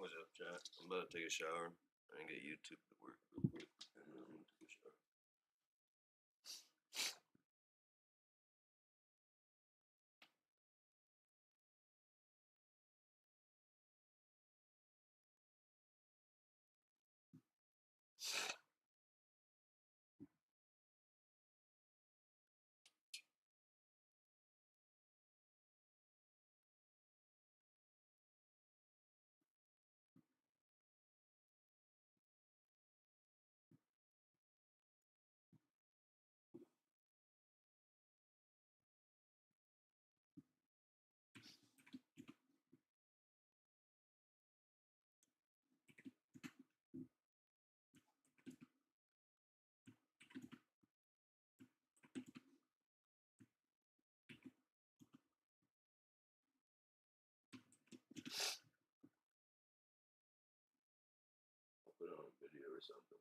What's up, chat? I'm about to take a shower and get YouTube to work real quick, and then I'm gonna take a shower. I'll put it on a video or something.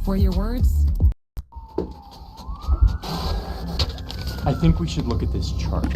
For your words? I think we should look at this chart.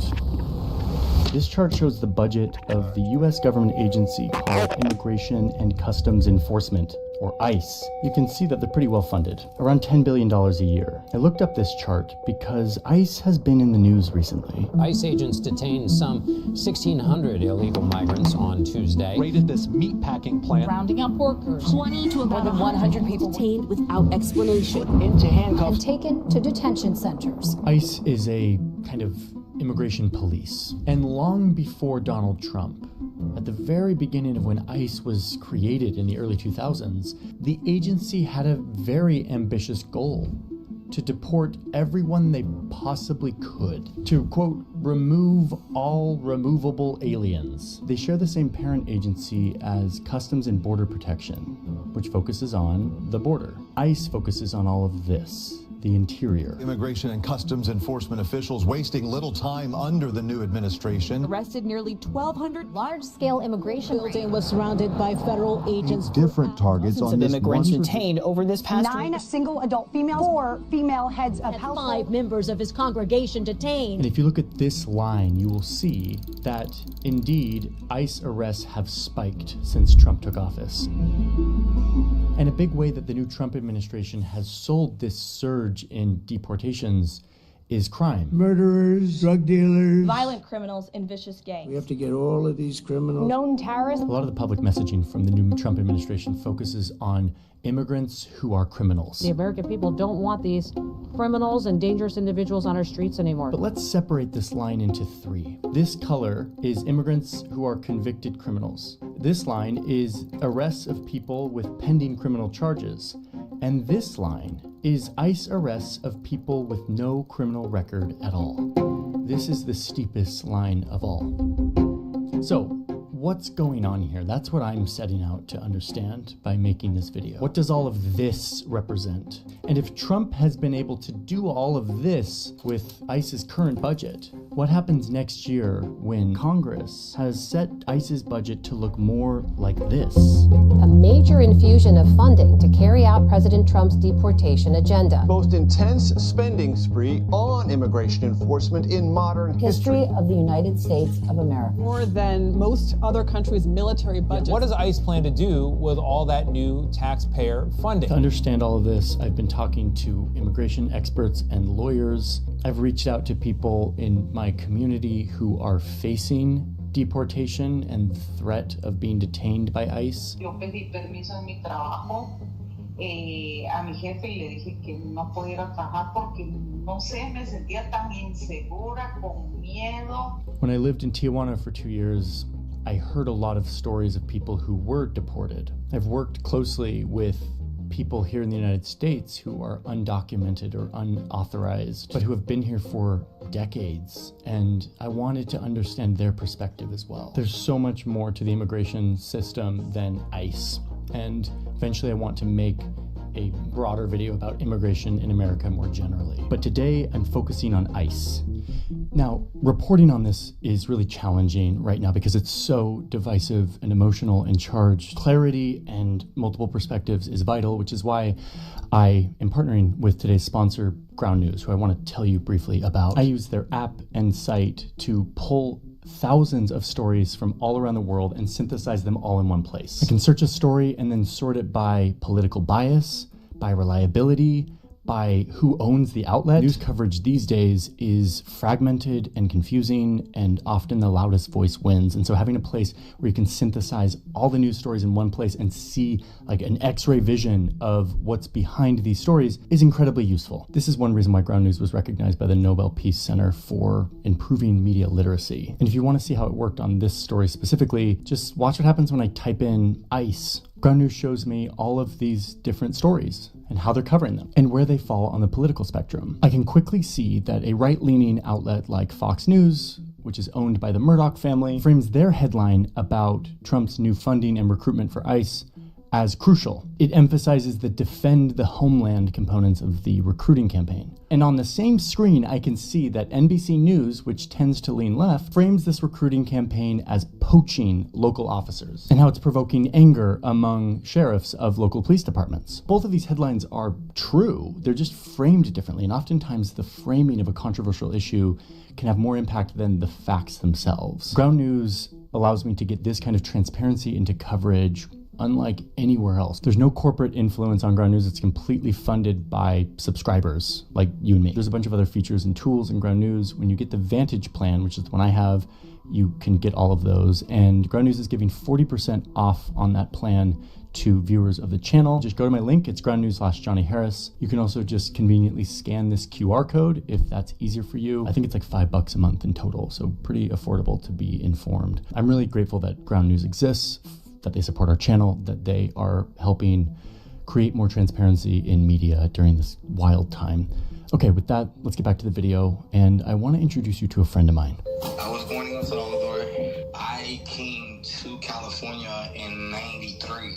This chart shows the budget of the U.S. government agency called Immigration and Customs Enforcement, or ICE. You can see that they're pretty well funded, around $10 billion a year. I looked up this chart because ICE has been in the news recently. ICE agents detained some 1,600 illegal migrants on Tuesday. Raided this meatpacking plant. Rounding up workers. 20 to more than 100 people detained without explanation. Into handcuffs. And taken to detention centers. ICE is a kind of immigration police. And long before Donald Trump, at the very beginning of when ICE was created in the early 2000s, the agency had a very ambitious goal: to deport everyone they possibly could, to, quote, remove all removable aliens. They share the same parent agency as Customs and Border Protection, which focuses on the border. ICE focuses on all of this: the interior. Immigration and Customs Enforcement officials wasting little time under the new administration. Arrested nearly 1,200 Large-scale immigration building was surrounded by federal agents. Different targets on this immigrants one. detained over this past 9 week. single adult females, 4 female heads of And household. 5 members of his congregation detained. And if you look at this line, you will see that indeed ICE arrests have spiked since Trump took office. And a big way that the new Trump administration has sold this surge in deportations is crime. Murderers, drug dealers, violent criminals, and vicious gangs. We have to get all of these criminals. Known terrorists. A lot of the public messaging from the new Trump administration focuses on immigrants who are criminals. The American people don't want these criminals and dangerous individuals on our streets anymore. But let's separate this line into 3. This color is immigrants who are convicted criminals. This line is arrests of people with pending criminal charges. And this line is ICE arrests of people with no criminal record at all. This is the steepest line of all. So, what's going on here? That's what I'm setting out to understand by making this video. What does all of this represent? And if Trump has been able to do all of this with ICE's current budget, what happens next year when Congress has set ICE's budget to look more like this? A major infusion of funding to carry out President Trump's deportation agenda. Most intense spending spree on immigration enforcement in modern history of the United States of America. More than most other countries' military budgets. What does ICE plan to do with all that new taxpayer funding? To understand all of this, I've been talking to immigration experts and lawyers. I've reached out to people in my community who are facing deportation and threat of being detained by ICE. Yo pedí permiso en mi trabajo a mi jefe y le dije que no podía ir a trabajar porque no sé, me sentía tan insegura, con miedo. When I lived in Tijuana for 2 years, I heard a lot of stories of people who were deported. I've worked closely with people here in the United States who are undocumented or unauthorized, but who have been here for decades. And I wanted to understand their perspective as well. There's so much more to the immigration system than ICE. And eventually I want to make a broader video about immigration in America more generally. But today I'm focusing on ICE. Now, reporting on this is really challenging right now because it's so divisive and emotional and charged. Clarity and multiple perspectives is vital, which is why I am partnering with today's sponsor, Ground News, who I want to tell you briefly about. I use their app and site to pull thousands of stories from all around the world and synthesize them all in one place. I can search a story and then sort it by political bias, by reliability, by who owns the outlet. News coverage these days is fragmented and confusing, and often the loudest voice wins. And so having a place where you can synthesize all the news stories in one place and see like an X-ray vision of what's behind these stories is incredibly useful. This is one reason why Ground News was recognized by the Nobel Peace Center for improving media literacy. And if you want to see how it worked on this story specifically, just watch what happens when I type in ICE. Ground News shows me all of these different stories and how they're covering them and where they fall on the political spectrum. I can quickly see that a right-leaning outlet like Fox News, which is owned by the Murdoch family, frames their headline about Trump's new funding and recruitment for ICE as crucial. It emphasizes the defend the homeland components of the recruiting campaign. And on the same screen, I can see that NBC News, which tends to lean left, frames this recruiting campaign as poaching local officers and how it's provoking anger among sheriffs of local police departments. Both of these headlines are true. They're just framed differently. And oftentimes the framing of a controversial issue can have more impact than the facts themselves. Ground News allows me to get this kind of transparency into coverage unlike anywhere else. There's no corporate influence on Ground News. It's completely funded by subscribers like you and me. There's a bunch of other features and tools in Ground News. When you get the Vantage plan, which is the one I have, you can get all of those. And Ground News is giving 40% off on that plan to viewers of the channel. Just go to my link, it's groundnews.com/Johnny Harris. You can also just conveniently scan this QR code if that's easier for you. I think it's like $5 a month in total, so pretty affordable to be informed. I'm really grateful that Ground News exists, that they support our channel, that they are helping create more transparency in media during this wild time. Okay, with that, let's get back to the video, and I want to introduce you to a friend of mine. I was born in El Salvador. I came to California in '93.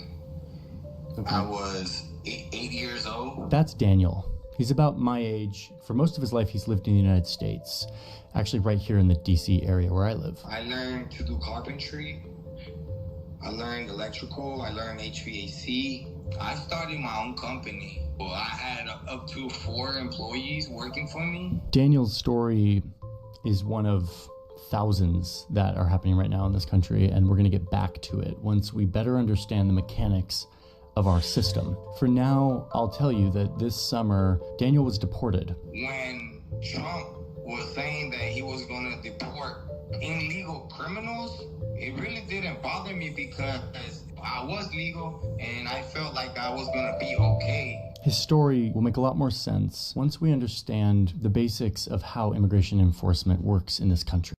Okay. I was 8 years old. That's Daniel. He's about my age. For most of his life, he's lived in the United States, actually right here in the DC area where I live. I learned to do carpentry. I learned electrical, I learned HVAC. I started my own company. Well, I had up to 4 employees working for me. Daniel's story is one of thousands that are happening right now in this country, and we're gonna get back to it once we better understand the mechanics of our system. For now, I'll tell you that this summer, Daniel was deported. When Trump was saying that he was gonna deport illegal criminals, it really didn't bother me because I was legal and I felt like I was gonna be okay. His story will make a lot more sense once we understand the basics of how immigration enforcement works in this country.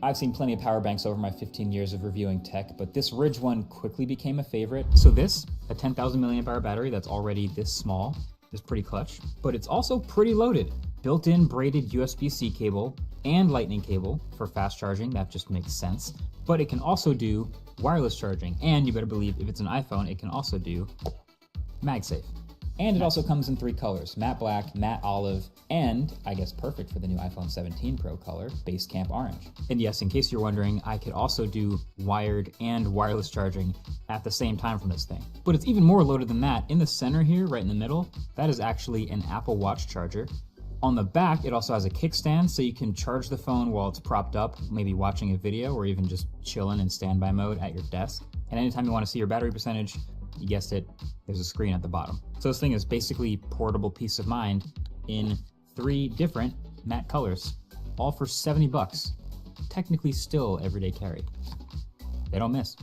I've seen plenty of power banks over my 15 years of reviewing tech, but this Ridge one quickly became a favorite. So this, a 10,000 milliamp hour battery that's already this small, is pretty clutch, but it's also pretty loaded. Built-in braided USB-C cable and lightning cable for fast charging, that just makes sense. But it can also do wireless charging, and you better believe if it's an iPhone, it can also do MagSafe. And it also comes in 3 colors, matte black, matte olive, and I guess perfect for the new iPhone 17 Pro color, Basecamp orange. And yes, in case you're wondering, I could also do wired and wireless charging at the same time from this thing. But it's even more loaded than that. In the center here, right in the middle, that is actually an Apple Watch charger. On the back, it also has a kickstand, so you can charge the phone while it's propped up, maybe watching a video or even just chilling in standby mode at your desk. And anytime you want to see your battery percentage, you guessed it, there's a screen at the bottom. So this thing is basically portable peace of mind in 3 different matte colors, all for $70. Technically still everyday carry. They don't miss.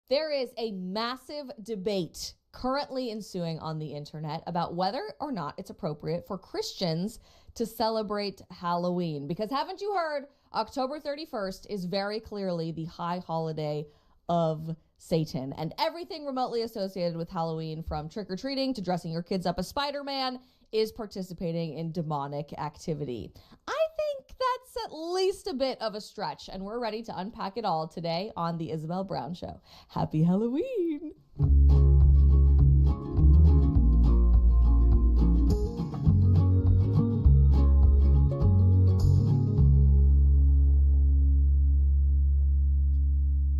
There is a massive debate currently ensuing on the internet about whether or not it's appropriate for Christians to celebrate Halloween. Because haven't you heard, October 31st is very clearly the high holiday of Satan, and everything remotely associated with Halloween, from trick-or-treating to dressing your kids up as Spider-Man, is participating in demonic activity. I think that's at least a bit of a stretch, and we're ready to unpack it all today on The Isabel Brown Show. Happy Halloween!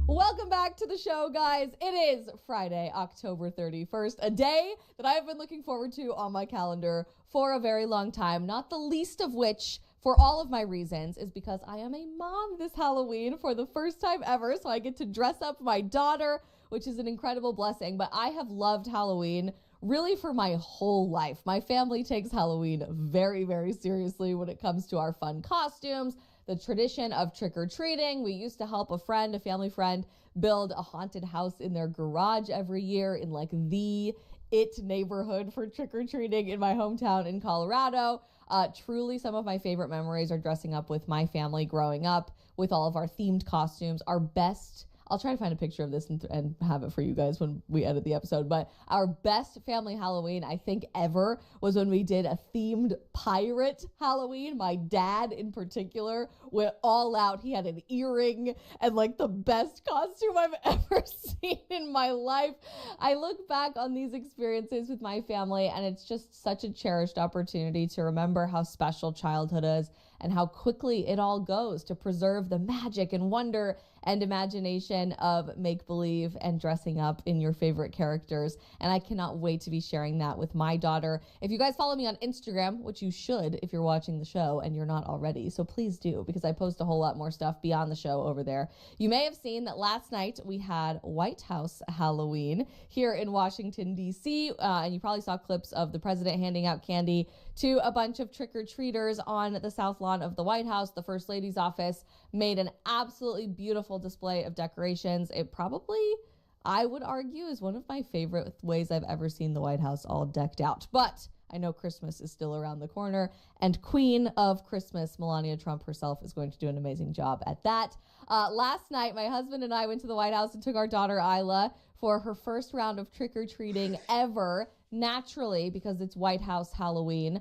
Welcome back to the show, guys. It is Friday, October 31st, a day that I have been looking forward to on my calendar for a very long time, not the least of which, for all of my reasons, is because I am a mom this Halloween for the first time ever, so I get to dress up my daughter, which is an incredible blessing. But I have loved Halloween really for my whole life. My family takes Halloween very, very seriously when it comes to our fun costumes, the tradition of trick-or-treating. We used to help a family friend, build a haunted house in their garage every year in like the it neighborhood for trick-or-treating in my hometown in Colorado. Truly, some of my favorite memories are dressing up with my family growing up with all of our themed costumes. Our best, I'll try to find a picture of this and have it for you guys when we edit the episode. But our best family Halloween, I think, ever was when we did a themed pirate Halloween. My dad, in particular, went all out. He had an earring and like the best costume I've ever seen in my life. I look back on these experiences with my family, and it's just such a cherished opportunity to remember how special childhood is and how quickly it all goes to preserve the magic and wonder and imagination of make-believe and dressing up in your favorite characters. And I cannot wait to be sharing that with my daughter. If you guys follow me on Instagram, which you should if you're watching the show and you're not already, so please do, because I post a whole lot more stuff beyond the show over there. You may have seen that last night we had White House Halloween here in Washington, D.C., and you probably saw clips of the president handing out candy to a bunch of trick-or-treaters on the South Lawn of the White House. The First Lady's office made an absolutely beautiful display of decorations. It probably, I would argue, is one of my favorite ways I've ever seen the White House all decked out. But I know Christmas is still around the corner, and Queen of Christmas, Melania Trump herself, is going to do an amazing job at that. Last night, my husband and I went to the White House and took our daughter Isla for her first round of trick-or-treating ever. Naturally, because it's White House Halloween,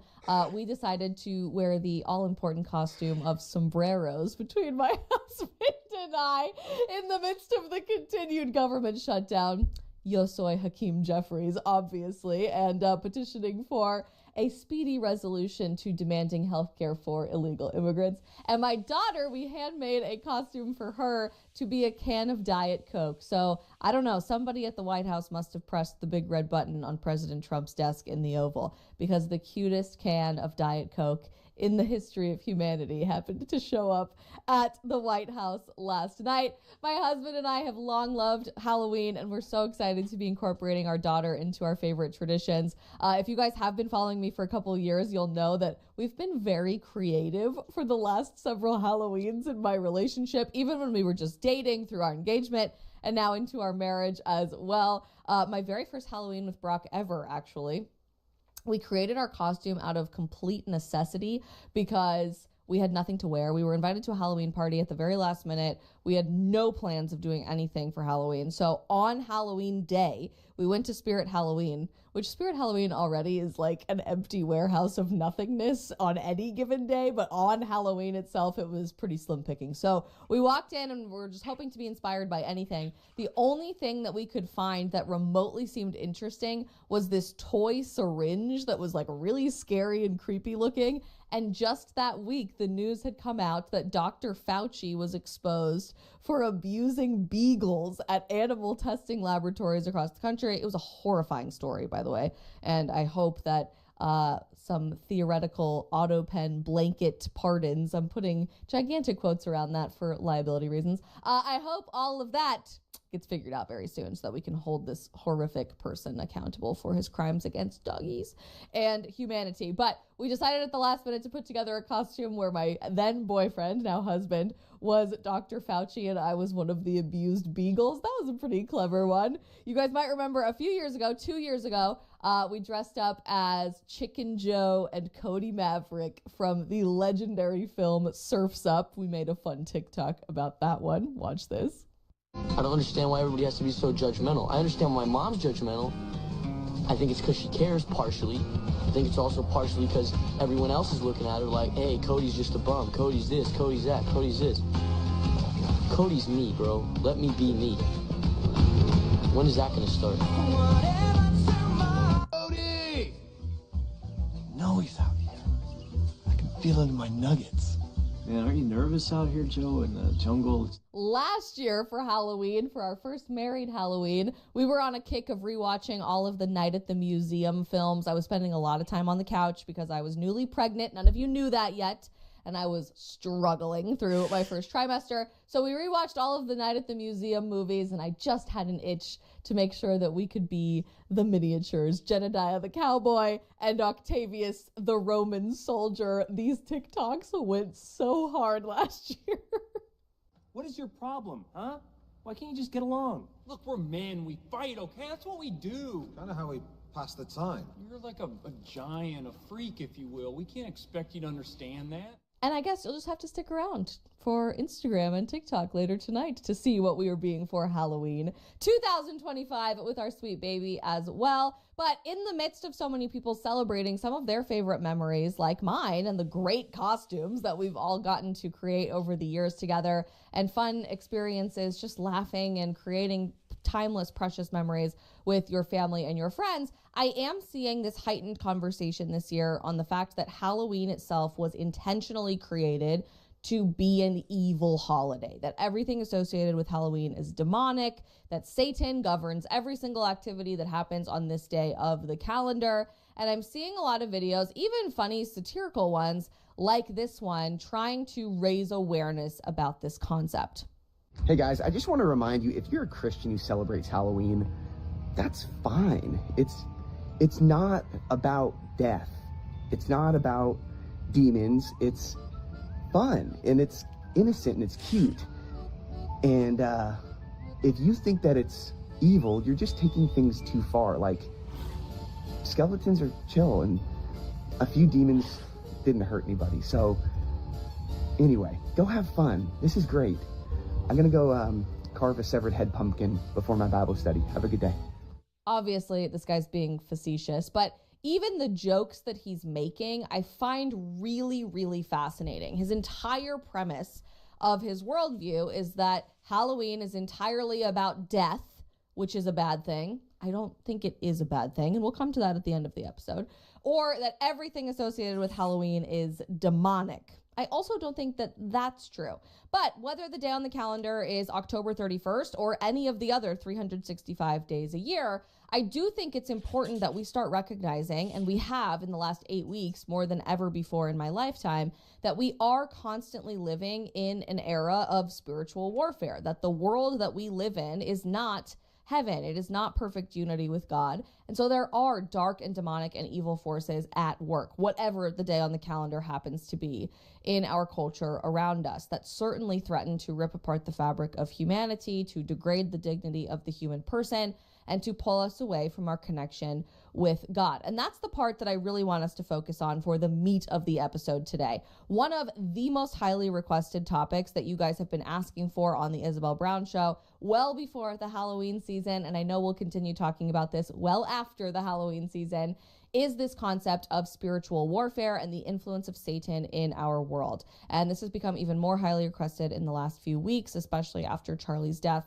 we decided to wear the all-important costume of sombreros between my husband and I in the midst of the continued government shutdown. Yo soy Hakeem Jeffries, obviously, and petitioning for a speedy resolution to demanding health care for illegal immigrants. And my daughter, we handmade a costume for her to be a can of Diet Coke. So I don't know, somebody at the White House must have pressed the big red button on President Trump's desk in the Oval, because the cutest can of Diet Coke in the history of humanity happened to show up at the White House last night. My husband and I have long loved Halloween, and we're so excited to be incorporating our daughter into our favorite traditions. If you guys have been following me for a couple of years, you'll know that we've been very creative for the last several Halloweens in my relationship, even when we were just dating, through our engagement, and now into our marriage as well. My very first Halloween with Brock ever, actually. We created our costume out of complete necessity because we had nothing to wear. We were invited to a Halloween party at the very last minute. We had no plans of doing anything for Halloween. So on Halloween day, we went to Spirit Halloween, which Spirit Halloween already is like an empty warehouse of nothingness on any given day. But on Halloween itself, it was pretty slim picking. So we walked in and we're just hoping to be inspired by anything. The only thing that we could find that remotely seemed interesting was this toy syringe that was like really scary and creepy looking. And just that week, the news had come out that Dr. Fauci was exposed for abusing beagles at animal testing laboratories across the country. It was a horrifying story, by the way. And I hope that some theoretical auto pen blanket pardons, I'm putting gigantic quotes around that for liability reasons. I hope all of that gets figured out very soon so that we can hold this horrific person accountable for his crimes against doggies and humanity. But we decided at the last minute to put together a costume where my then boyfriend, now husband, was Dr. Fauci and I was one of the abused beagles. That was a pretty clever one. You guys might remember a few years ago, 2 years ago, we dressed up as Chicken Joe and Cody Maverick from the legendary film Surf's Up. We made a fun TikTok about that one. Watch this. I don't understand why everybody has to be so judgmental. I understand why mom's judgmental. I think it's because she cares, partially. I think it's also partially because everyone else is looking at her like, hey, Cody's just a bum. Cody's this, Cody's that, Cody's this. Cody's me, bro. Let me be me. When is that going to start? Cody! I know he's out here. I can feel it in my nuggets. Man, aren't you nervous out here, Joe, in the jungle? Last year for Halloween, for our first married Halloween, we were on a kick of rewatching all of the Night at the Museum films. I was spending a lot of time on the couch because I was newly pregnant. None of you knew that yet. And I was struggling through my first trimester. So we rewatched all of the Night at the Museum movies, and I just had an itch to make sure that we could be the miniatures, Jedediah the cowboy and Octavius the Roman soldier. These TikToks went so hard last year. What is your problem, huh? Why can't you just get along? Look, we're men, we fight, okay? That's what we do. Kind of how we pass the time. You're like a giant, a freak, if you will. We can't expect you to understand that. And I guess you'll just have to stick around for Instagram and TikTok later tonight to see what we are being for Halloween 2025 with our sweet baby as well. But in the midst of so many people celebrating some of their favorite memories, like mine, and the great costumes that we've all gotten to create over the years together, and fun experiences, just laughing and creating timeless, precious memories with your family and your friends, I am seeing this heightened conversation this year on the fact that Halloween itself was intentionally created to be an evil holiday, that everything associated with Halloween is demonic, that Satan governs every single activity that happens on this day of the calendar. And I'm seeing a lot of videos, even funny satirical ones like this one, trying to raise awareness about this concept. Hey guys, I just want to remind you, if you're a Christian who celebrates Halloween, that's fine. It's not about death. It's not about demons. It's fun, and it's innocent, and it's cute. And if you think that it's evil, you're just taking things too far. Like, skeletons are chill, and a few demons didn't hurt anybody. So anyway, go have fun. This is great. I'm gonna go carve a severed head pumpkin before my Bible study. Have a good day. Obviously, this guy's being facetious, but even the jokes that he's making, I find really, really fascinating. His entire premise of his worldview is that Halloween is entirely about death, which is a bad thing. I don't think it is a bad thing, and we'll come to that at the end of the episode. Or that everything associated with Halloween is demonic. I also don't think that that's true. But whether the day on the calendar is October 31st or any of the other 365 days a year, I do think it's important that we start recognizing, and we have in the last 8 weeks more than ever before in my lifetime, that we are constantly living in an era of spiritual warfare, that the world that we live in is not heaven. It is not perfect unity with God. And so there are dark and demonic and evil forces at work, whatever the day on the calendar happens to be in our culture around us, that certainly threaten to rip apart the fabric of humanity, to degrade the dignity of the human person, and to pull us away from our connection with God. And that's the part that I really want us to focus on for the meat of the episode today. One of the most highly requested topics that you guys have been asking for on the Isabel Brown Show well before the Halloween season, and I know we'll continue talking about this well after the Halloween season, is this concept of spiritual warfare and the influence of Satan in our world. And this has become even more highly requested in the last few weeks, especially after Charlie's death,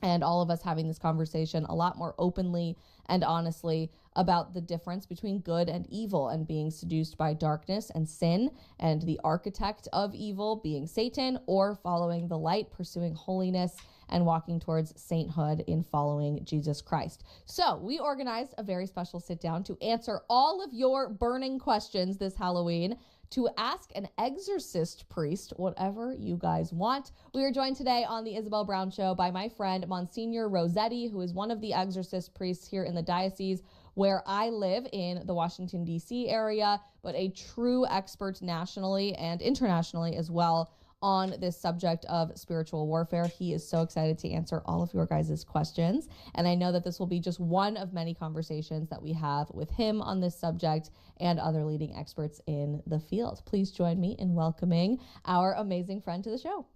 and all of us having this conversation a lot more openly and honestly about the difference between good and evil, and being seduced by darkness and sin, and the architect of evil being Satan, or following the light, pursuing holiness, and walking towards sainthood in following Jesus Christ. So we organized a very special sit down to answer all of your burning questions this Halloween, to ask an exorcist priest whatever you guys want. We are joined today on the Isabel Brown Show by my friend Monsignor Rossetti, who is one of the exorcist priests here in the diocese where I live in the Washington, D.C. area, but a true expert nationally and internationally as well on this subject of spiritual warfare. He is so excited to answer all of your guys' questions. And I know that this will be just one of many conversations that we have with him on this subject and other leading experts in the field. Please join me in welcoming our amazing friend to the show.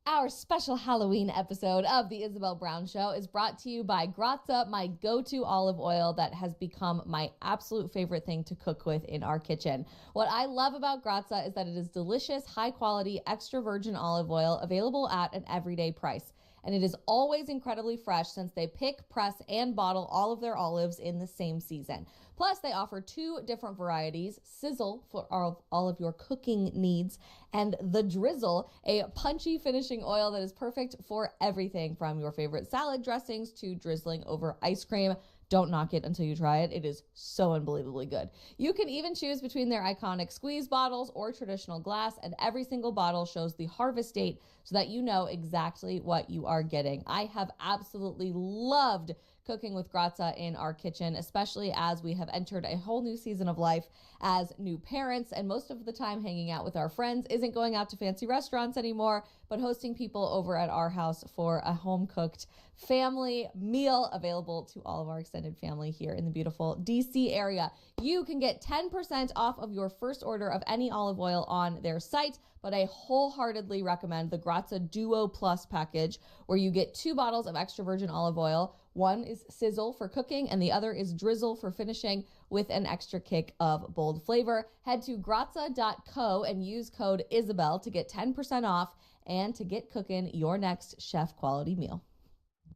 Our special Halloween episode of the Isabel Brown Show is brought to you by Grazia, my go-to olive oil that has become my absolute favorite thing to cook with in our kitchen. What I love about Grazia is that it is delicious, high-quality, extra virgin olive oil available at an everyday price. And it is always incredibly fresh since they pick, press, and bottle all of their olives in the same season. Plus, they offer 2 different varieties: Sizzle for all of your cooking needs, and the Drizzle, a punchy finishing oil that is perfect for everything from your favorite salad dressings to drizzling over ice cream. Don't knock it until you try it. It is so unbelievably good. You can even choose between their iconic squeeze bottles or traditional glass, and every single bottle shows the harvest date so that you know exactly what you are getting. I have absolutely loved cooking with Grazza in our kitchen, especially as we have entered a whole new season of life as new parents, and most of the time hanging out with our friends isn't going out to fancy restaurants anymore, but hosting people over at our house for a home-cooked family meal available to all of our extended family here in the beautiful DC area. You can get 10% off of your first order of any olive oil on their site, but I wholeheartedly recommend the Grazza Duo Plus package, where you get 2 bottles of extra virgin olive oil. One is sizzle for cooking and the other is drizzle for finishing, with an extra kick of bold flavor. Head to grazza.co and use code Isabel to get 10% off and to get cooking your next chef quality meal.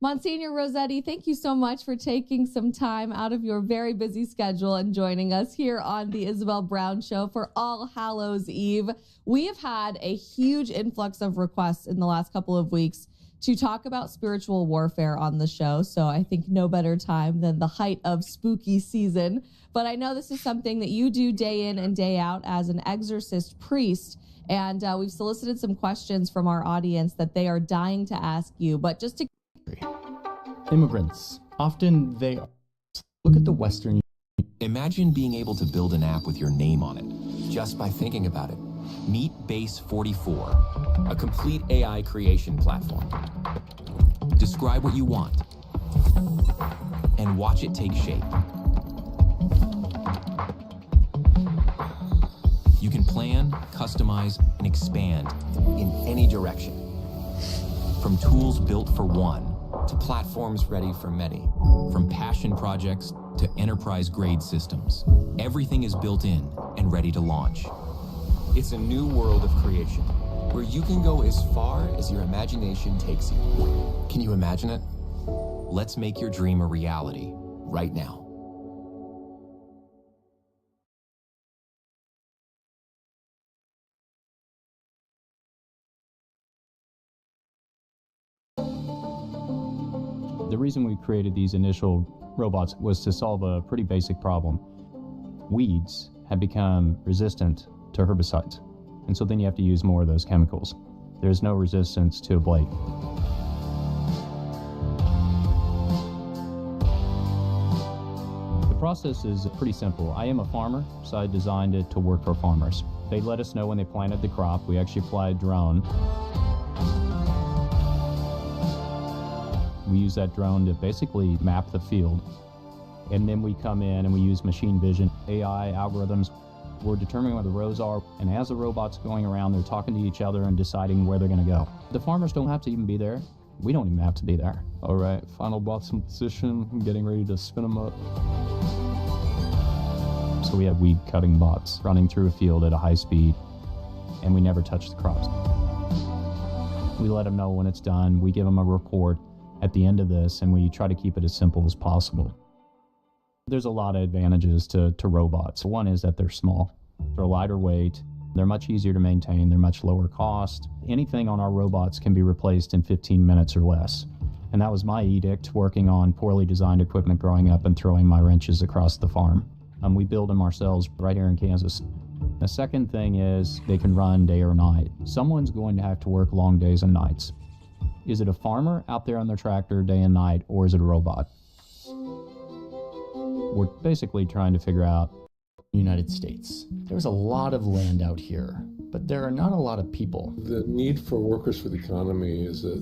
Monsignor Rossetti, thank you so much for taking some time out of your very busy schedule and joining us here on the Isabel Brown Show for All Hallows Eve. We have had a huge influx of requests in the last couple of weeks to talk about spiritual warfare on the show, so I think no better time than the height of spooky season. But I know this is something that you do day in and day out as an exorcist priest, and we've solicited some questions from our audience that they are dying to ask you. But just to immigrants, often they look at the Western. Imagine being able to build an app with your name on it, just by thinking about it. Meet Base 44, a complete AI creation platform. Describe what you want, and watch it take shape. You can plan, customize, and expand in any direction. From tools built for one, to platforms ready for many. From passion projects to enterprise-grade systems. Everything is built in and ready to launch. It's a new world of creation, where you can go as far as your imagination takes you. Can you imagine it? Let's make your dream a reality, right now. The reason we created these initial robots was to solve a pretty basic problem. Weeds have become resistant to herbicides, and so then you have to use more of those chemicals. There's no resistance to a blade. The process is pretty simple. I am a farmer, so I designed it to work for farmers. They let us know when they planted the crop. We actually fly a drone. We use that drone to basically map the field. And then we come in and we use machine vision, AI algorithms. We're determining where the rows are. And as the robot's going around, they're talking to each other and deciding where they're going to go. The farmers don't have to even be there. We don't even have to be there. All right, final bots in position. I'm getting ready to spin them up. So we have weed cutting bots running through a field at a high speed, and we never touch the crops. We let them know when it's done. We give them a report at the end of this, and we try to keep it as simple as possible. There's a lot of advantages to robots. One is that they're small. They're lighter weight. They're much easier to maintain. They're much lower cost. Anything on our robots can be replaced in 15 minutes or less. And that was my edict working on poorly designed equipment growing up and throwing my wrenches across the farm. We build them ourselves right here in Kansas. The second thing is they can run day or night. Someone's going to have to work long days and nights. Is it a farmer out there on their tractor day and night, or is it a robot? We're basically trying to figure out United States. There's a lot of land out here, but there are not a lot of people. The need for workers for the economy is a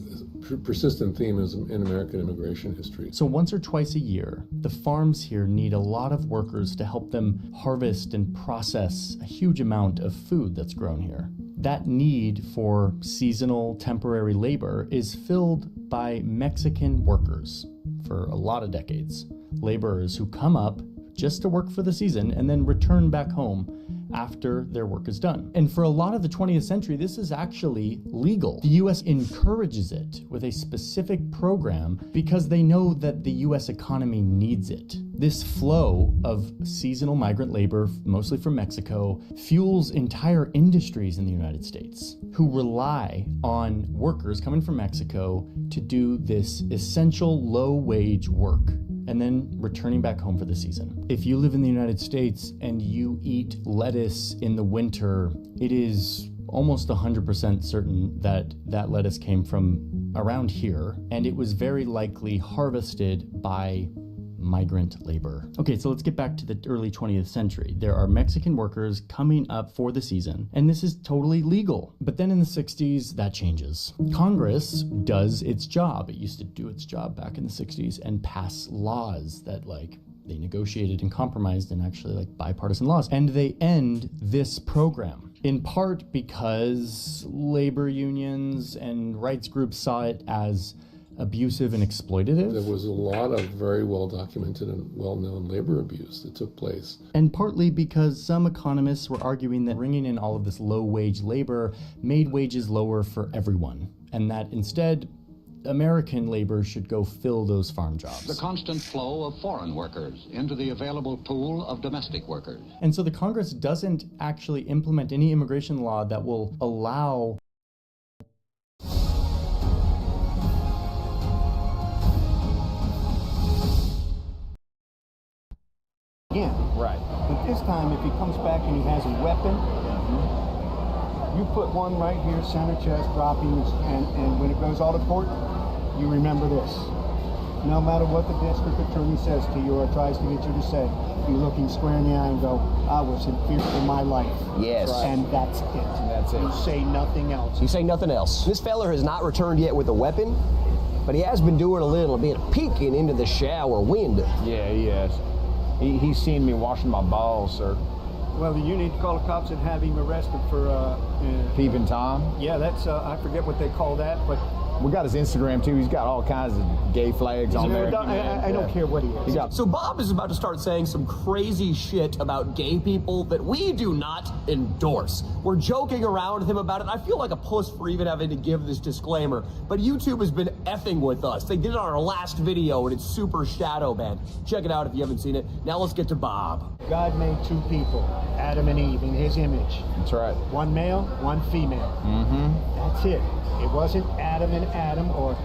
persistent theme in American immigration history. So once or twice a year, the farms here need a lot of workers to help them harvest and process a huge amount of food that's grown here. That need for seasonal temporary labor is filled by Mexican workers for a lot of decades. Laborers who come up just to work for the season and then return back home after their work is done. And for a lot of the 20th century, this is actually legal. The US encourages it with a specific program because they know that the US economy needs it. This flow of seasonal migrant labor, mostly from Mexico, fuels entire industries in the United States who rely on workers coming from Mexico to do this essential low-wage work and then returning back home for the season. If you live in the United States and you eat lettuce in the winter, it is almost 100% certain that that lettuce came from around here, and it was very likely harvested by migrant labor. Okay, so let's get back to the early 20th century. There are Mexican workers coming up for the season, and this is totally legal. But then in the 60s, that changes. Congress does its job. It used to do its job back in the 60s and pass laws that they negotiated and compromised and actually bipartisan laws. And they end this program, in part because labor unions and rights groups saw it as abusive and exploitative. There was a lot of very well documented and well-known labor abuse that took place. And partly because some economists were arguing that bringing in all of this low-wage labor made wages lower for everyone, and that instead American labor should go fill those farm jobs. The constant flow of foreign workers into the available pool of domestic workers. And so the Congress doesn't actually implement any immigration law that will allow again. Right. But this time, if he comes back and he has a weapon, you put one right here, center chest, dropping, and when it goes all to court, you remember this. No matter what the district attorney says to you or tries to get you to say, you look him square in the eye and go, I was in fear for my life. Yes. Right. And that's it. That's it. You say nothing else. You say nothing else. This feller has not returned yet with a weapon, but he has been doing a little bit of peeking into the shower window. Yeah, he has. He's seen me washing my balls, sir. Well, you need to call the cops and have him arrested for Peeping Tom? Yeah, that's I forget what they call that, but we got his Instagram too. He's got all kinds of gay flags on there. I don't care what he is. So Bob is about to start saying some crazy shit about gay people that we do not endorse. We're joking around with him about it. I feel like a puss for even having to give this disclaimer, but YouTube has been effing with us. They did it on our last video and it's super shadow banned. Check it out if you haven't seen it. Now let's get to Bob. God made two people, Adam and Eve, in his image. That's right. One male, one female. Mm-hmm. That's it. It wasn't Adam and Adam or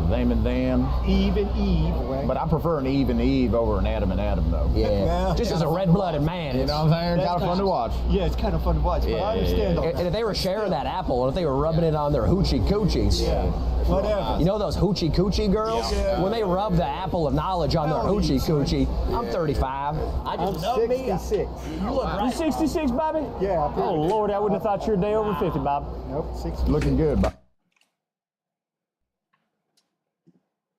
them and them. Eve and Eve. Right? But I prefer an Eve and Eve over an Adam and Adam, though. Yeah. Just as a red-blooded man. You know what I'm saying? Kind of fun to watch. Yeah, it's kind of fun to watch. But I understand. And if they were sharing that apple, and if they were rubbing it on their hoochie coochies. Yeah. Whatever. You know those hoochie coochie girls? Yeah. When they rub the apple of knowledge on their hoochie coochie. I'm 35. I'm 66. You look right. You 66, Bobby? Yeah. Oh, Lord, I wouldn't have thought you were a day over 50, Bob. Nope, 60. Looking good, Bob.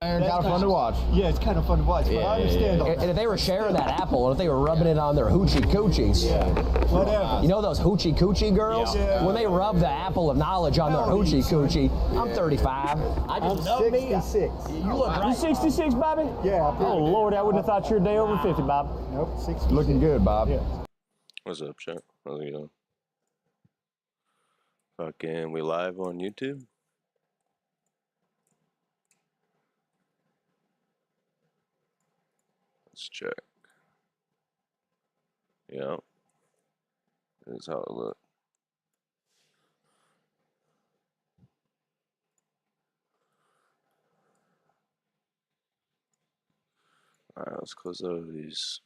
Kind of fun to watch. Yeah, it's kind of fun to watch, but I understand. And if they were sharing that apple, and if they were rubbing it on their hoochie coochies. Yeah, whatever. You know those hoochie coochie girls? Yeah. When they rub the apple of knowledge on their hoochie coochie. I'm 35. I'm 66. You look right. You 66, Bobby? Yeah. Oh, Lord, I wouldn't have thought you were a day over 50, Bob. Nope, 60. Looking good, Bob. Yeah. What's up, chat? How's it going? Fucking, we live on YouTube? Let's check. Yeah. This is how it looks. Alright, let's close out of these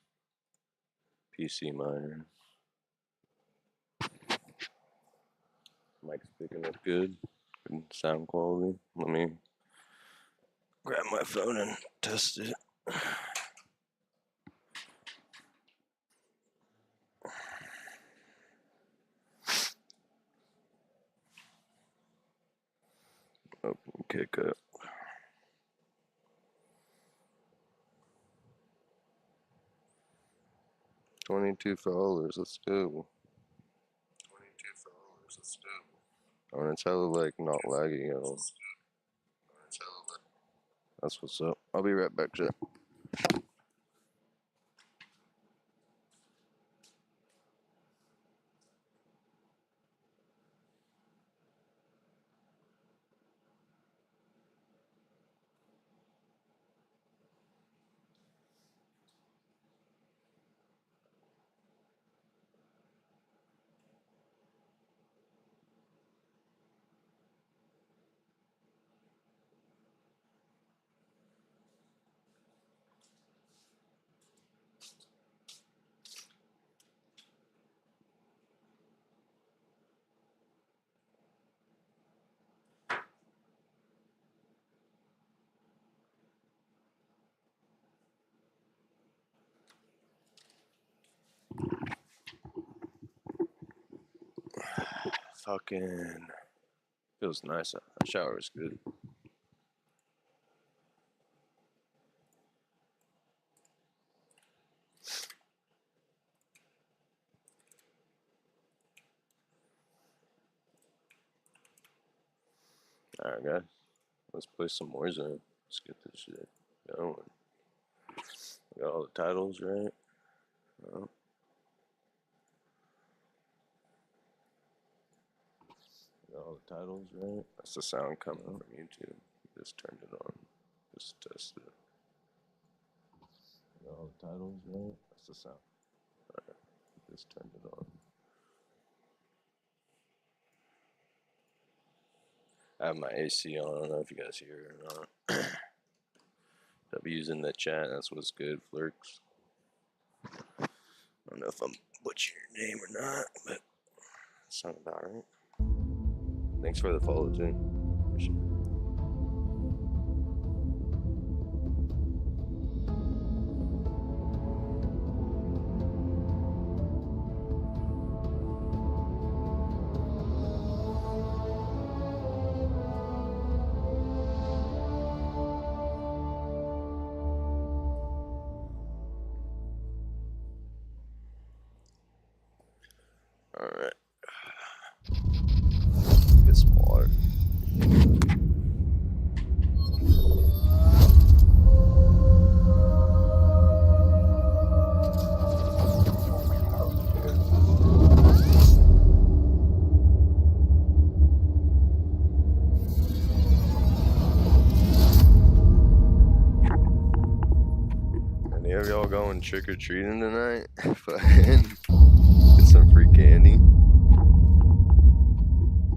PC miners. Mic's picking up good sound quality. Let me grab my phone and test it. Open kick up. $22 followers, let's go. 22 followers, let's go. Oh, and it's hella like not lagging at all. That's what's up. I'll be right back, chat. fucking feels nice. That shower is good. Alright, guys. Let's play some Warzone. Let's get this shit going. We got all the titles right. Oh. Got all the titles right. That's the sound coming from YouTube. Just turned it on. Just test it. Got all the titles right. That's the sound. Alright. Just turned it on. I have my AC on. I don't know if you guys hear it or not. I'll be using the chat. That's what's good, Flirks. I don't know if I'm butchering your name or not, but it sounds about right. Thanks for the follow, too. Appreciate it. Alright. Get some water. Any of y'all going trick-or-treating tonight? Fucking get some free candy.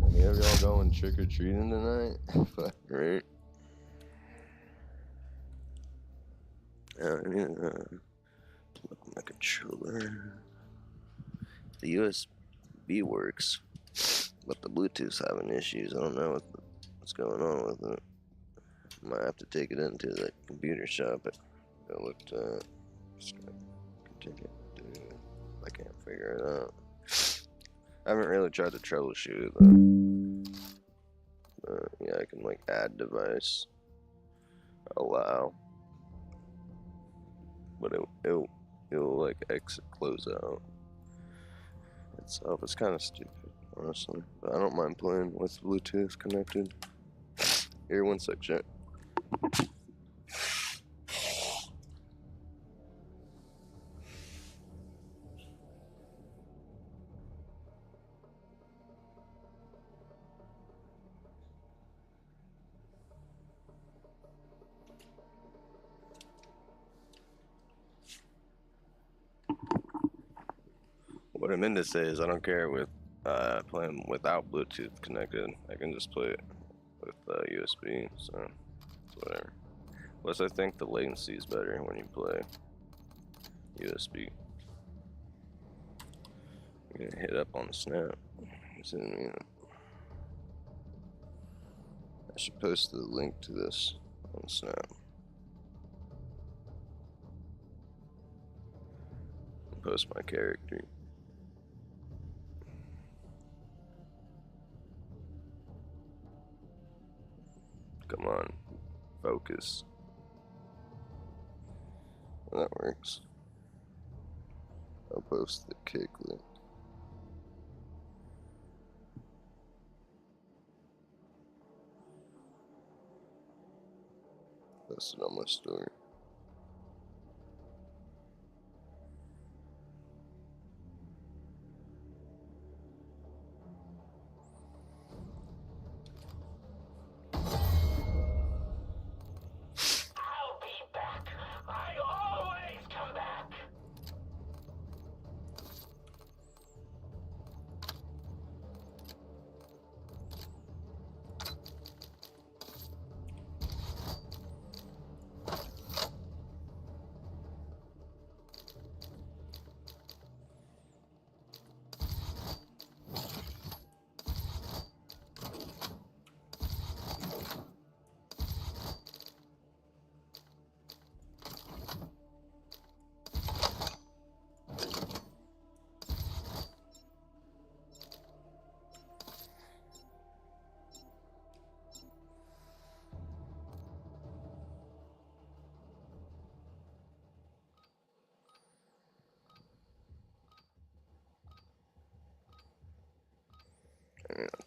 Any of y'all going trick-or-treating tonight? Fuck, right? I need to plug my controller. The USB works, but the Bluetooth's having issues. I don't know what's going on with it. Might have to take it into the computer shop. I looked just gonna continue to do it. I can't figure it out. I haven't really tried to troubleshoot it though. Yeah, I can like add device, allow, but it'll like exit, close out itself. It's kind of stupid, honestly. But I don't mind playing with Bluetooth connected. Here, one sec, chat. What I meant to say is I don't care with playing without Bluetooth connected. I can just play it with USB, so it's whatever. Plus I think the latency is better when you play USB. I'm gonna hit up on the snap. I should post the link to this on the snap. Post my character. Come on, focus. That works. I'll post the kick link. Post it on my story.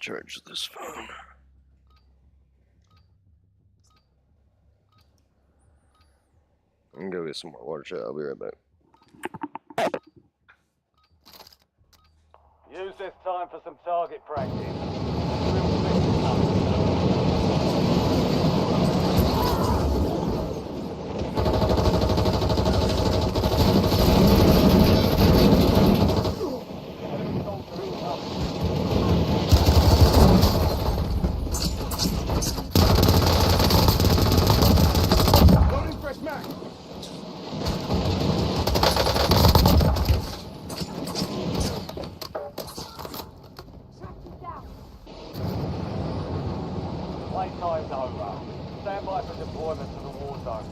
Charge this phone. I'm gonna go get some more water, chat. I'll be right back. Use this time for some target practice. Loading fresh mag. Playtime's over. Stand by for deployment to the war zone.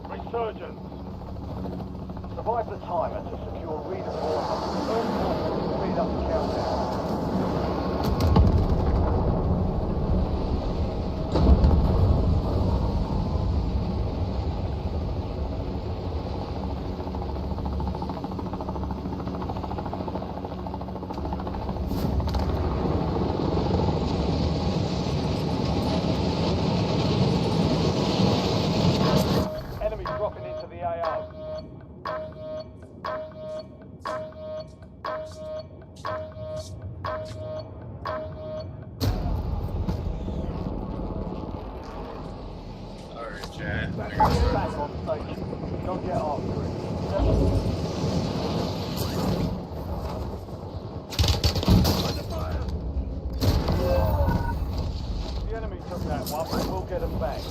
Resurgence. Survive the timer to secure redeployment. Earn points to speed up the countdown. Enemy dropping into the AO. Alright, chat. Back on station. Don't get after it. The enemy took that one, but we'll get them back.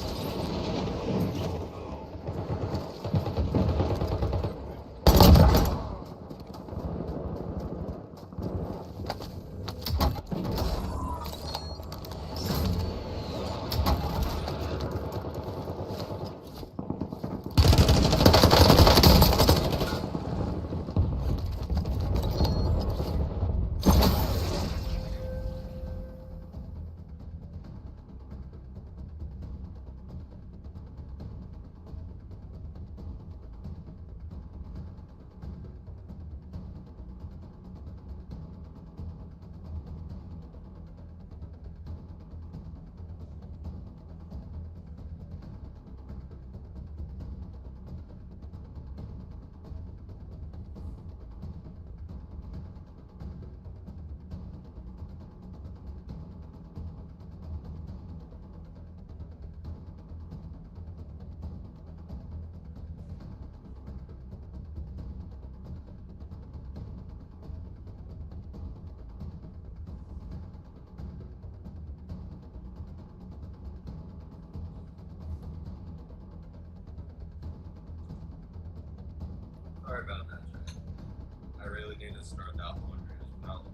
Sorry about that, chat. I really need to start that one as well.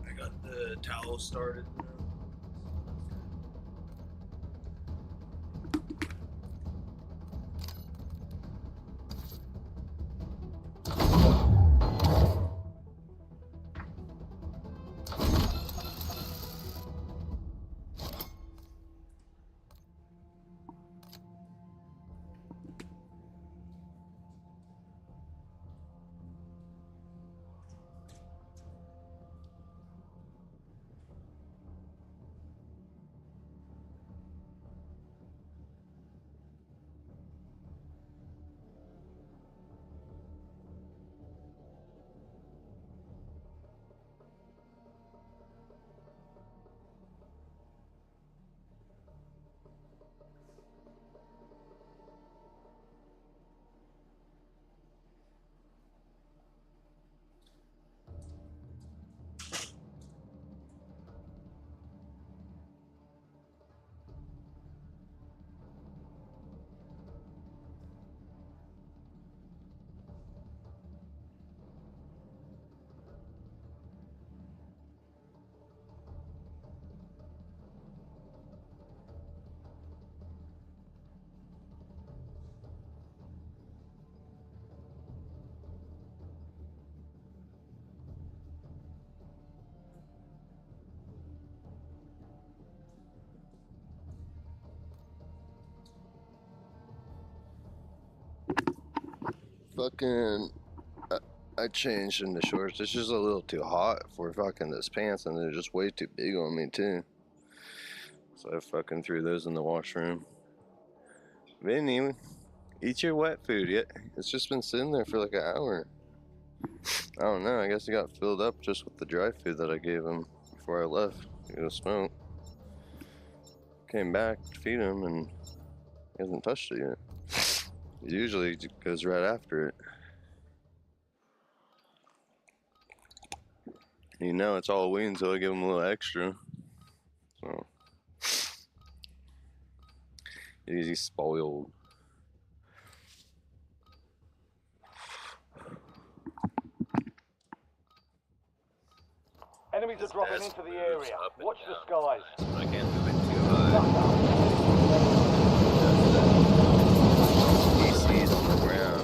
I got the towel started now. fucking, I changed into shorts. It's just a little too hot for fucking this pants, and they're just way too big on me too. So I fucking threw those in the washroom. But anyway, eat your wet food yet. It's just been sitting there for like an hour. I don't know, I guess it got filled up just with the dry food that I gave him before I left to go smoke. Came back to feed him and he hasn't touched it yet. It usually goes right after it. You know it's Halloween, so I give him a little extra. So he's spoiled. Enemies are dropping into the area. Watch the skies. I can't move it too high. DC's on the ground.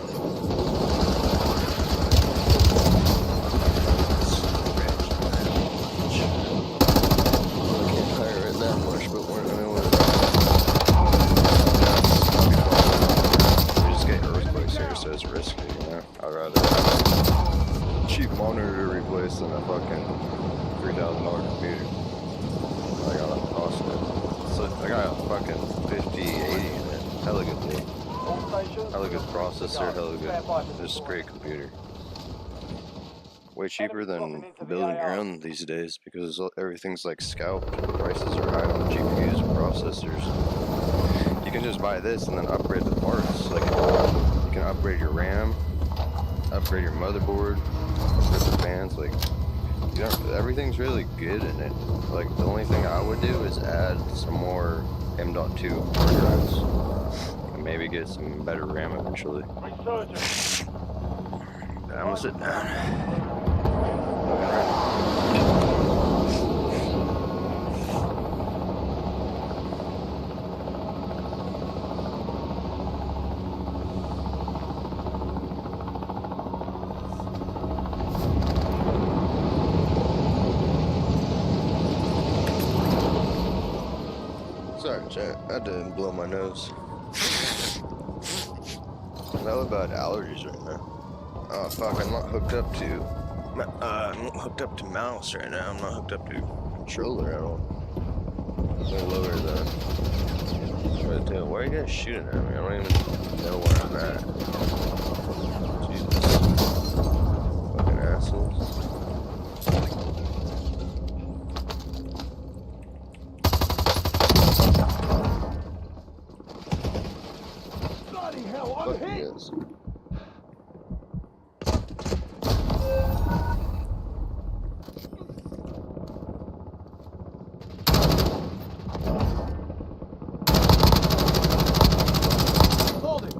I can't hire it that much, but we're gonna we just get earthquakes here, so it's risky, you know? I'd rather have a cheap monitor to replace than a fucking $3,000 computer. I got a cost. So I got a fucking 5080 in it. Hella good thing. Hella good processor, hella good. Just a great computer. Way cheaper than building your own these days because everything's like scalped. The prices are high on GPUs and processors. You can just buy this and then upgrade the parts. Like you can upgrade your RAM, upgrade your motherboard, upgrade the fans. Like you don't, everything's really good in it. Like the only thing I would do is add some more M.2 hard drives and maybe get some better RAM eventually. I'm gonna sit down. Sorry, chat. I didn't blow my nose. I have bad allergies right now. Oh fuck! I'm not hooked up to. I'm not hooked up to mouse right now. I'm not hooked up to controller at all. I'm gonna lower the. Why are you guys shooting at me? I don't even know where I'm at. Jesus. Fucking assholes. I'm hit! Hold it!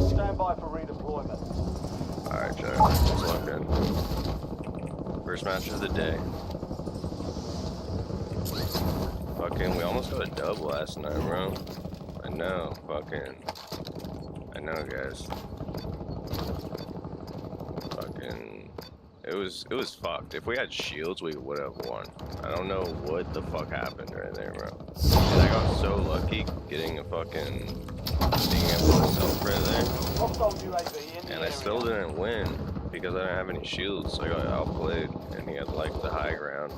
Stand by for redeployment. Alright, Jack. Let's lock in. First match of the day. Fucking, we almost got a dub last night, bro. I know, I know, guys. Fucking, it was fucked. If we had shields, we would have won. I don't know what the fuck happened right there, bro. And I got so lucky getting a fucking, being able to self right there. And I still didn't win because I didn't have any shields, so I got outplayed. And he had like the high ground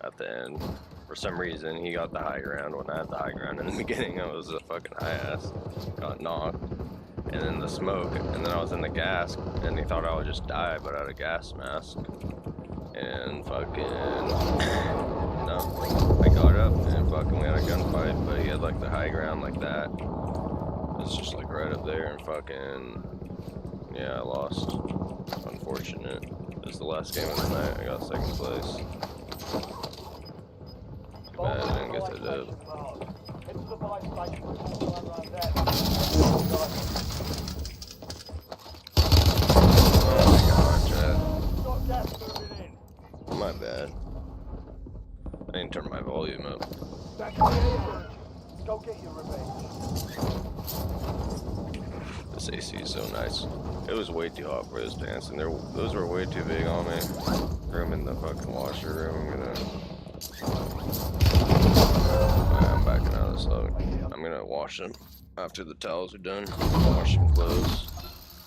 at the end. For some reason, he got the high ground when I had the high ground. In the beginning, I was a fucking high ass. Got knocked. And then the smoke. And then I was in the gas. And he thought I would just die, but I had a gas mask. And fucking... no. I got up and fucking we had a gunfight. But he had like the high ground like that. It was just like right up there. And fucking... yeah, I lost. Unfortunate. It was the last game of the night. I got second place. Bad, I didn't get the dub. Oh my god, Chad. My bad. I didn't turn my volume up. Go get your revenge. This AC is so nice. It was way too hot for those pants, and those were way too big on me. Threw them in the fucking washer room. I'm back gonna wash them after the towels are done. Wash some clothes.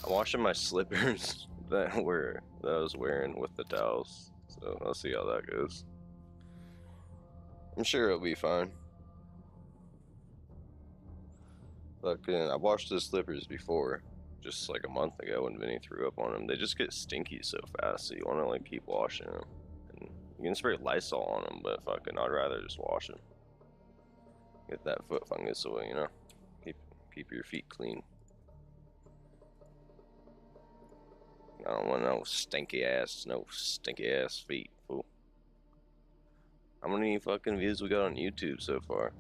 I'm washing my slippers that I was wearing with the towels. So I'll see how that goes. I'm sure it'll be fine. Fucking, I washed the slippers before, just like a month ago when Vinny threw up on them. They just get stinky so fast, so you want to like keep washing them. And you can spray Lysol on them, but fucking, I'd rather just wash them. Get that foot fungus away, you know. Keep your feet clean. I don't want no stinky ass feet, fool. How many fucking views we got on YouTube so far?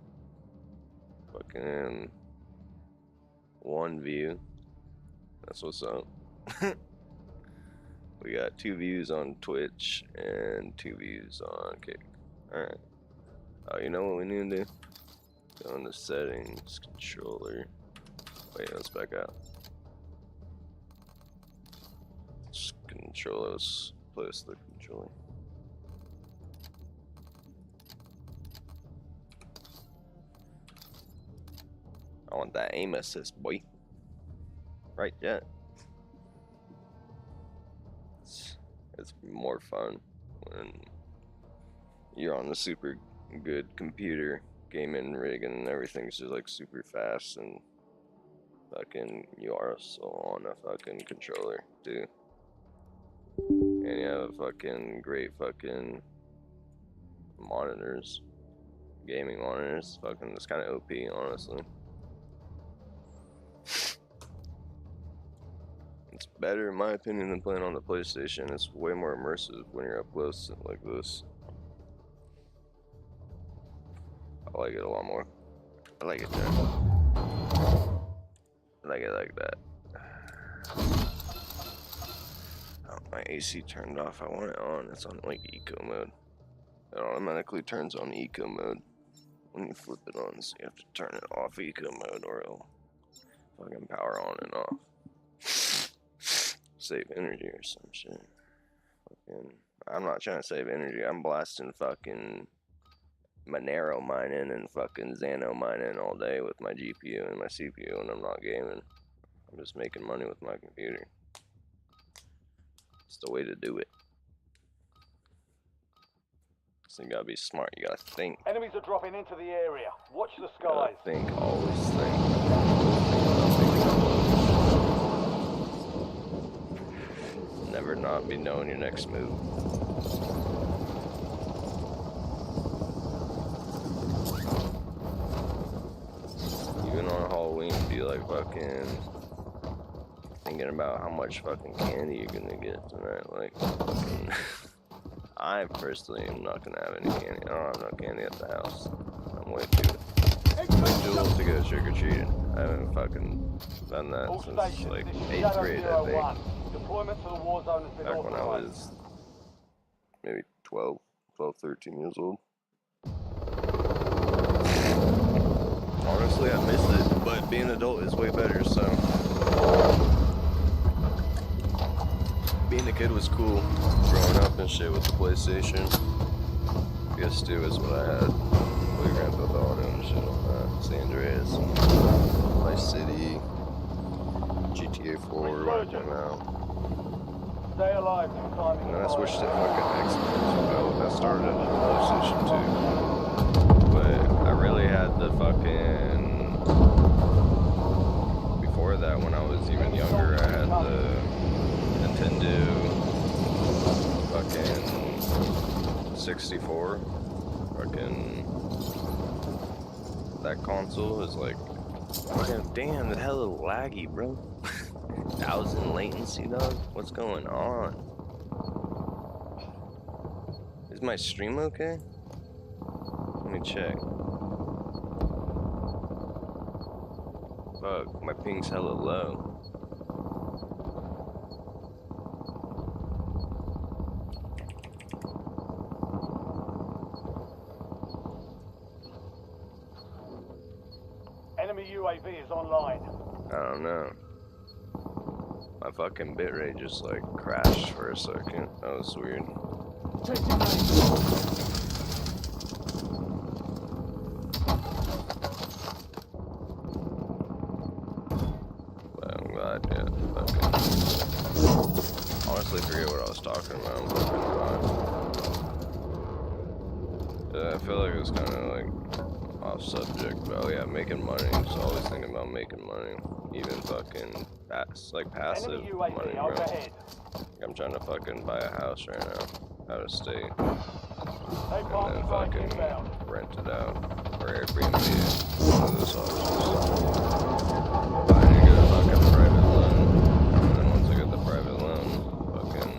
Fucking 1 view. That's what's up. We got 2 views on Twitch and 2 views on Kick. Alright. Oh, you know what we need to do? Go into settings, controller. Wait, let's back out. Just control us. Place the controller. I want that aim assist, boy. Right, yeah. It's more fun when you're on a super good computer gaming rig and everything's just like super fast, and fucking you are so on a fucking controller too. And you have fucking great fucking monitors, gaming monitors. Fucking, it's kind of OP, honestly. It's better, in my opinion, than playing on the PlayStation. It's way more immersive when you're up close like this. I like it a lot more. I like it there. I like it like that. Oh, my AC turned off. I want it on. It's on like eco mode. It automatically turns on eco mode when you flip it on, so you have to turn it off eco mode or it'll fucking power on and off. Save energy or some shit. Fucking, I'm not trying to save energy. I'm blasting fucking Monero mining and fucking Xano mining all day with my GPU and my CPU, and I'm not gaming. I'm just making money with my computer. It's the way to do it. So you gotta be smart. You gotta think. Enemies are dropping into the area. Watch the skies. Gotta think. Always think. Never not be knowing your next move. Even on Halloween, be like fucking thinking about how much fucking candy you're gonna get tonight. Like, fucking I personally am not gonna have any candy. I don't have no candy at the house. I'm way too old to go trick or treating. I haven't fucking done that since like 8th grade, I think. Deployment to the war zone has been Back when I was maybe 12, 13 years old. Honestly, I miss it, but being an adult is way better, so. Being a kid was cool, growing up and shit with the PlayStation. PS2 is what I had. Play Grand Theft Auto and shit on that. San Andreas, Vice City, GTA 4 when it came out. Stay alive. And then I switched to fucking Xbox. I started on the PlayStation 2. But I really had the fucking... Before that, when I was even younger, I had the Nintendo fucking 64. Fucking... That console is like... Damn, the hella laggy, bro. 1000 latency, dog? What's going on? Is my stream okay? Let me check. Fuck, my ping's hella low. Enemy UAV is online. I don't know. My fucking bitrate just like crashed for a second. That was weird. yeah, okay. Honestly, forget what I was talking about. I feel like it was kind of like off subject, but oh yeah, making money. Just always thinking about making money. Even fucking passive money, bro. Like I'm trying to fucking buy a house right now, out of state, and then fucking rent it out or Airbnb it. One of those options. I need to get a fucking private loan, and then once I get the private loan, fucking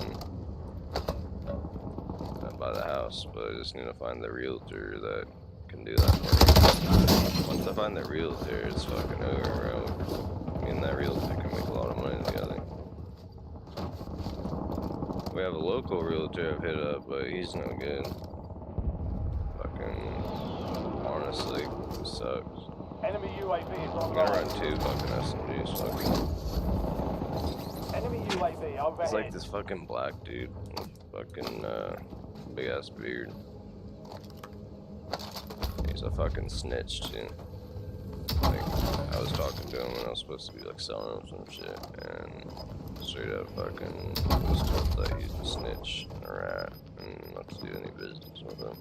buy the house. But I just need to find the realtor that can do that for me. Once I find the realtor, it's fucking over, bro. Me and that realtor can make a lot of money together. We have a local realtor I've hit up, but he's no good. Fucking, honestly, he sucks. Enemy UAV is I'm gonna run 2 fucking SMGs, fucking. Enemy UAV overhead. It's like this fucking black dude with fucking, big ass beard. He's a fucking snitch, too. Like, I was talking to him and I was supposed to be like selling him some shit, and straight up fucking was told that he's a snitch and a rat and not to do any business with him.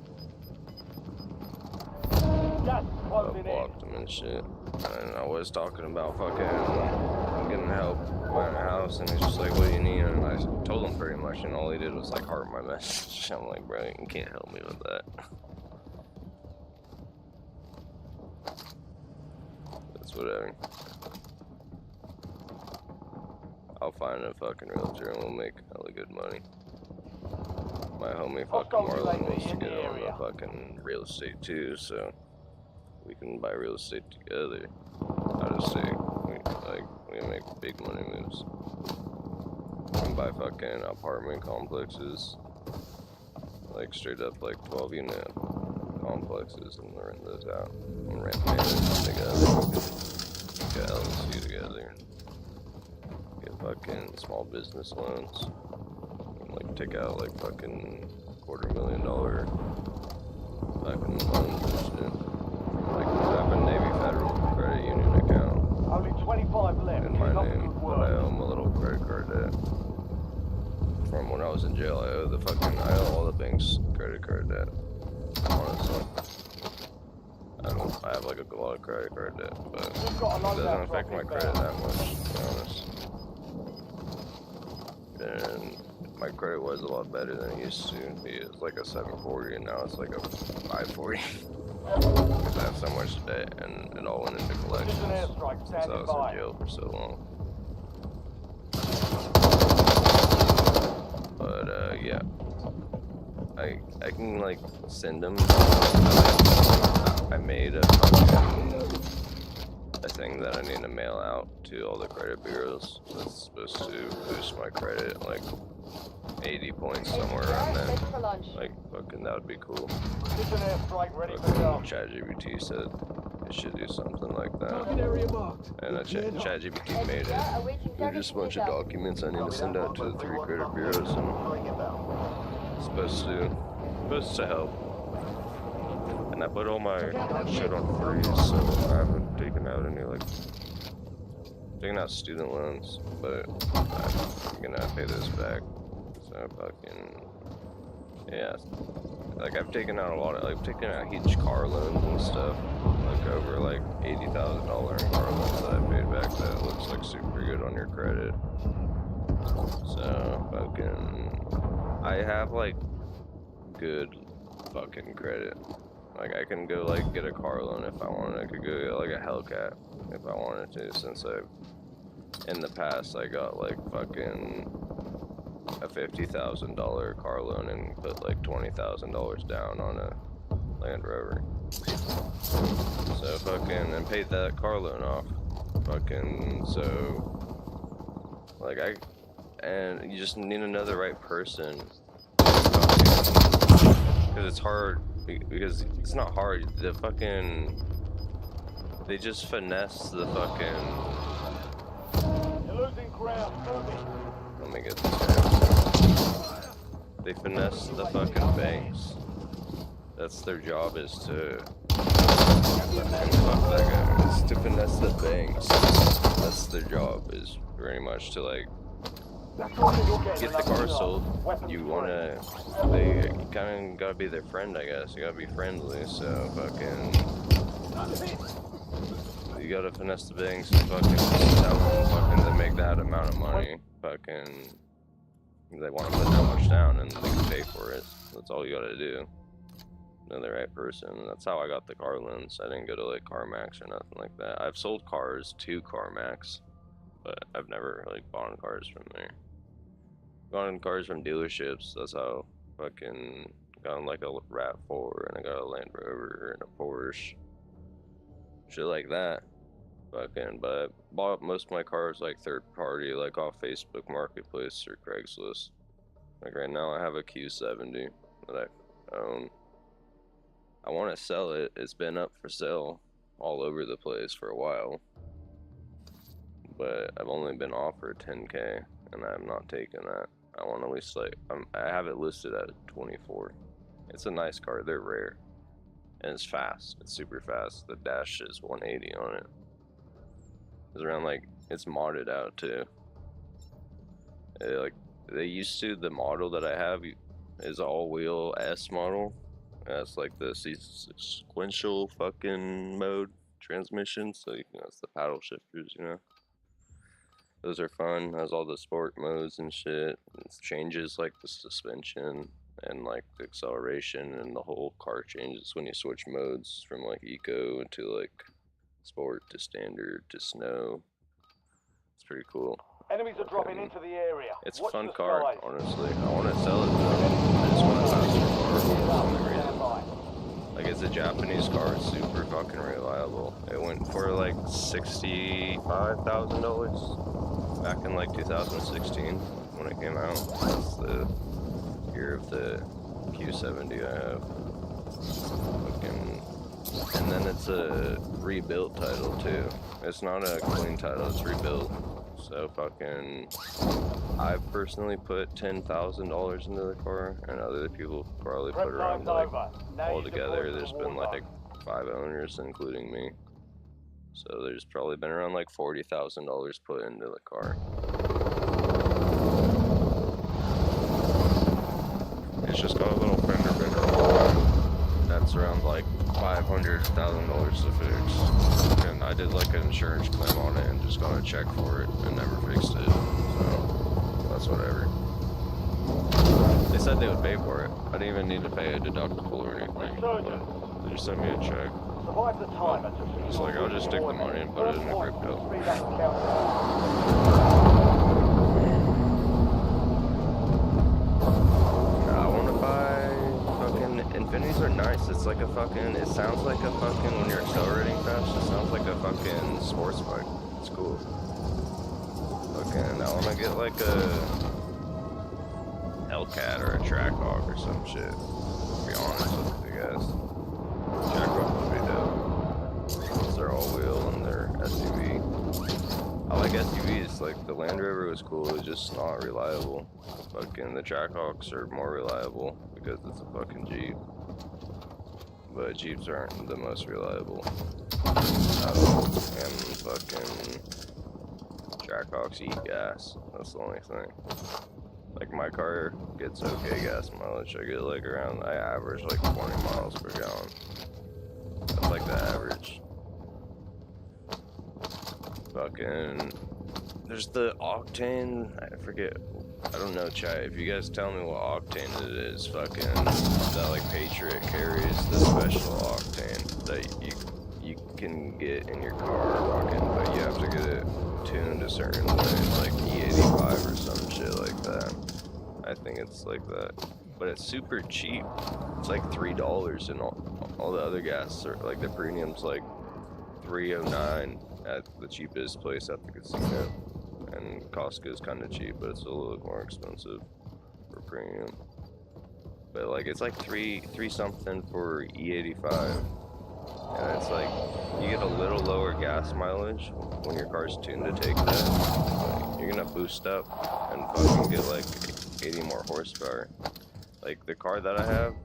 I blocked him and shit. And I was talking about fucking getting help buying a house, and he's just like, what do you need? And I told him pretty much, and all he did was like heart my message. I'm like, bro, you can't help me with that. That's whatever. I'll find a fucking realtor and we'll make hella good money. My homie fucking Marlon wants to get on the fucking real estate too, so we can buy real estate together. Out of state, we can make big money moves. We can buy fucking apartment complexes, like straight up like 12 unit complexes, and rent those out and rent manage together. Get LLC together. Get fucking small business loans. And like take out like fucking $250,000 fucking loans and shit. Like I have a Navy Federal credit union account. Only 25 left. In my name, but I owe them a little credit card debt. From when I was in jail, I owe all the bank's credit card debt. Honestly. I have like a lot of credit card debt, but it doesn't affect my credit that much, to be honest. And my credit was a lot better than it used to be. It's like a 740 and now it's like a 540. Because I have so much debt and it all went into collections since I was in jail for so long. But yeah. I can like send them. I made a thing that I need to mail out to all the credit bureaus. That's supposed to boost my credit like 80 points somewhere around there. Like fucking that would be cool. ChatGPT said it should do something like that. And ChatGPT made it. They're just a bunch of documents I need to send out to the 3 credit bureaus, and it's supposed to help. And I put all my shit on freeze, so I haven't taken out any taking out student loans, but I'm gonna pay this back. So fucking yeah, like I've taken out a lot of taken out huge car loans and stuff, like over like $80,000 in car loans that I paid back. That looks like super good on your credit. So fucking I have like good fucking credit. Like I can go like get a car loan if I wanted. I could go get like a Hellcat if I wanted to, since in the past I got like fucking a $50,000 car loan and put like $20,000 down on a Land Rover. So fucking and paid that car loan off. Fucking so like and you just need another right person. Because it's hard. Because it's not hard. They just finesse the fucking. You're losing ground. Let me get this guy. They finesse the fucking banks. That's their job, is to fuck that guy. Is to finesse the banks. their job, is pretty much to like get the car sold. You wanna, you kinda gotta be their friend, I guess. You gotta be friendly, so fucking, you gotta finesse the banks and fucking tell them fucking to make that amount of money. Fucking, they wanna put that much down and they can pay for it. That's all you gotta do. Know the right person. That's how I got the car loans. I didn't go to like CarMax or nothing like that. I've sold cars to CarMax, but I've never like bought cars from there. Gotten cars from dealerships. That's how fucking gotten like a RAV4 and I got a Land Rover and a Porsche, shit like that. Fucking, but I bought most of my cars like third party, like off Facebook Marketplace or Craigslist. Like right now, I have a Q70 that I own. I want to sell it. It's been up for sale all over the place for a while, but I've only been offered 10K, and I'm not taking that. I want at least like I have it listed at 24. It's a nice car. They're rare, and it's fast. It's super fast. The dash is 180 on it. It's around like it's modded out too. They used to, the model that I have is all-wheel S model. That's like the sequential fucking mode transmission, so you know, it's the paddle shifters, you know. Those are fun. Has all the sport modes and shit. It changes like the suspension and like the acceleration, and the whole car changes when you switch modes from like eco to like sport to standard to snow. It's pretty cool. Enemies are dropping into the area. It's a fun car, honestly. I want to sell it though. I just want to pass the car for some reason. Like, it's a Japanese car. It's super fucking reliable. It went for like $65,000 back in like 2016 when it came out. That's the year of the Q70 I have. Fucking, and then it's a rebuilt title too. It's not a clean title. It's rebuilt. So fucking, I've personally put $10,000 into the car, and other people probably put around like, altogether there's been like 5 owners including me. So there's probably been around like $40,000 put into the car. It's just got a little fender bender. That's around like $500,000 to fix. And I did like an insurance claim on it and just got a check for it and never fixed it. So that's whatever. They said they would pay for it. I didn't even need to pay a deductible or anything. But they just sent me a check. It's like, I'll just stick the money and put it in a crypto. Infinities are nice. It's like a fucking, it sounds like a fucking, when you're accelerating fast, it sounds like a fucking sports bike. It's cool. Fucking, I want to get like a Hellcat or a Trackhawk or some shit. To be honest with you guys. Trackhawk would be dope. They're all-wheel and they're SUV. I like SUVs. Like the Land Rover was cool. It's just not reliable. Fucking the Trackhawks are more reliable because it's a fucking Jeep. But Jeeps aren't the most reliable at all. And fucking Trackhawks eat gas. That's the only thing. Like my car gets okay gas mileage. I get like around, I average like 20 miles per gallon. That's like the average. Fucking, there's the octane, I forget, I don't know, chat, if you guys tell me what octane it is, fucking, that like Patriot carries the special octane that you can get in your car, fucking, but you have to get it tuned a certain way, like E85 or some shit like that. I think it's like that, but it's super cheap. It's like $3, and all the other gas are like, the premium's like $3.09 at the cheapest place at the casino. And Costco's kind of cheap, but it's a little more expensive for premium. But like, it's like three something for E85, and it's like you get a little lower gas mileage when your car's tuned to take that. Like, you're gonna boost up and fucking get like 80 more horsepower. Like the car that I have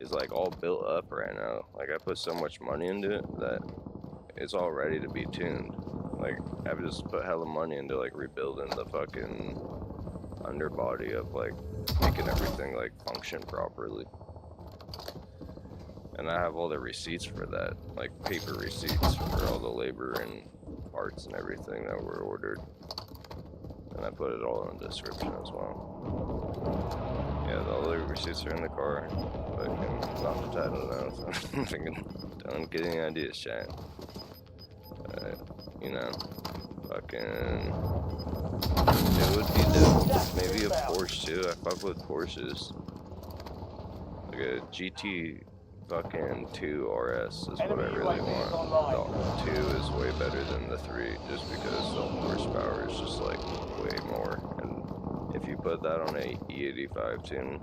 is like all built up right now. Like I put so much money into it that it's all ready to be tuned. Like, I've just put hella money into, like, rebuilding the fucking underbody of, like, making everything, like, function properly. And I have all the receipts for that, like, paper receipts for all the labor and parts and everything that were ordered. And I put it all in the description as well. Yeah, all the receipts are in the car. Fucking not the title now, so I'm thinking, don't get any ideas, chat. You know, fucking, it would be dope. Maybe a Porsche too. I fuck with Porsches. Like a GT fucking 2 RS is what I really want. The 2 is way better than the 3, just because the horsepower is just like way more. And if you put that on a E85 tune,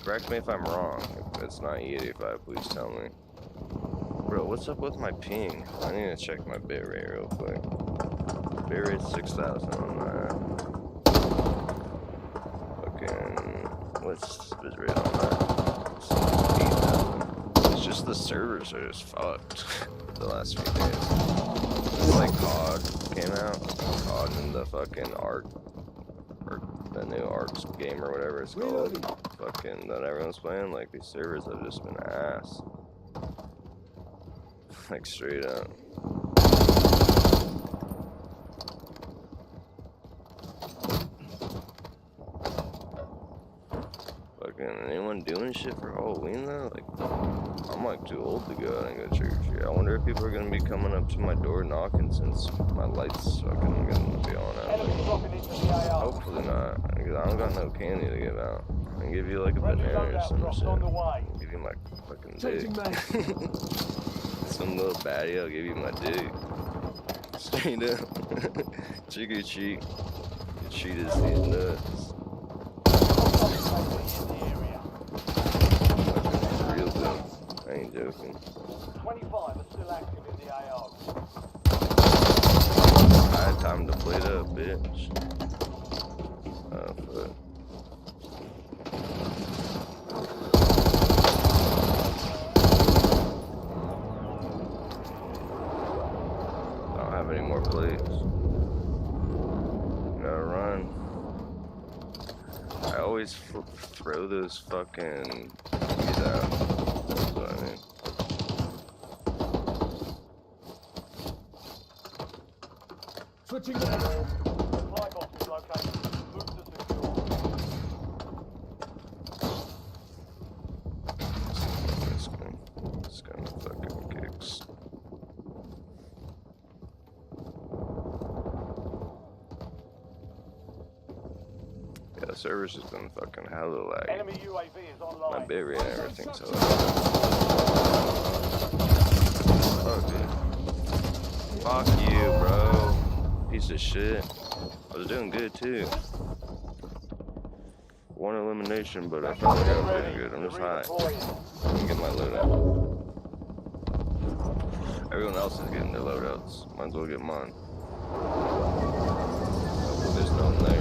correct me if I'm wrong. If it's not E85, please tell me. Bro, what's up with my ping? I need to check my bitrate real quick. Bitrate's 6,000 on that. Fucking, what's bitrate on that? It's 8,000. It's just the servers are just fucked the last few days. It's like COD came out. COD and the fucking ARC, or the new ARC game or whatever it's called. Fucking, that everyone's playing. Like, these servers have just been ass. Like, straight up. Fucking, anyone doing shit for Halloween though? Like, I'm like too old to go out and go trick or treat. I wonder if people are gonna be coming up to my door knocking since my lights fucking gonna be on out. Hopefully not, because I don't got no candy to give out. I can give you like a banana or some shit. I'll give you my fucking dick. Some little baddie, I'll give you my dick. Straight up. Trick or treat. Your treat is these nuts. Real though. I ain't joking. 25 are still active in the AO. I had time to play that, bitch. Oh, fuck. Any more plays? Gotta run. I always throw those fucking keys out. That's what I mean. Switching lanes. Supply box is located. Move to secure. This gun fucking kicks. The server's just been fucking hella laggy. Enemy UAV is online. My bitrate and everything's hella laggy. Fuck dude. Fuck you, bro. Piece of shit. I was doing good too. One elimination, but I felt like I was doing good. I'm just high. Let me get my loadout. Everyone else is getting their loadouts. Might as well get mine. Hopefully there's no one there.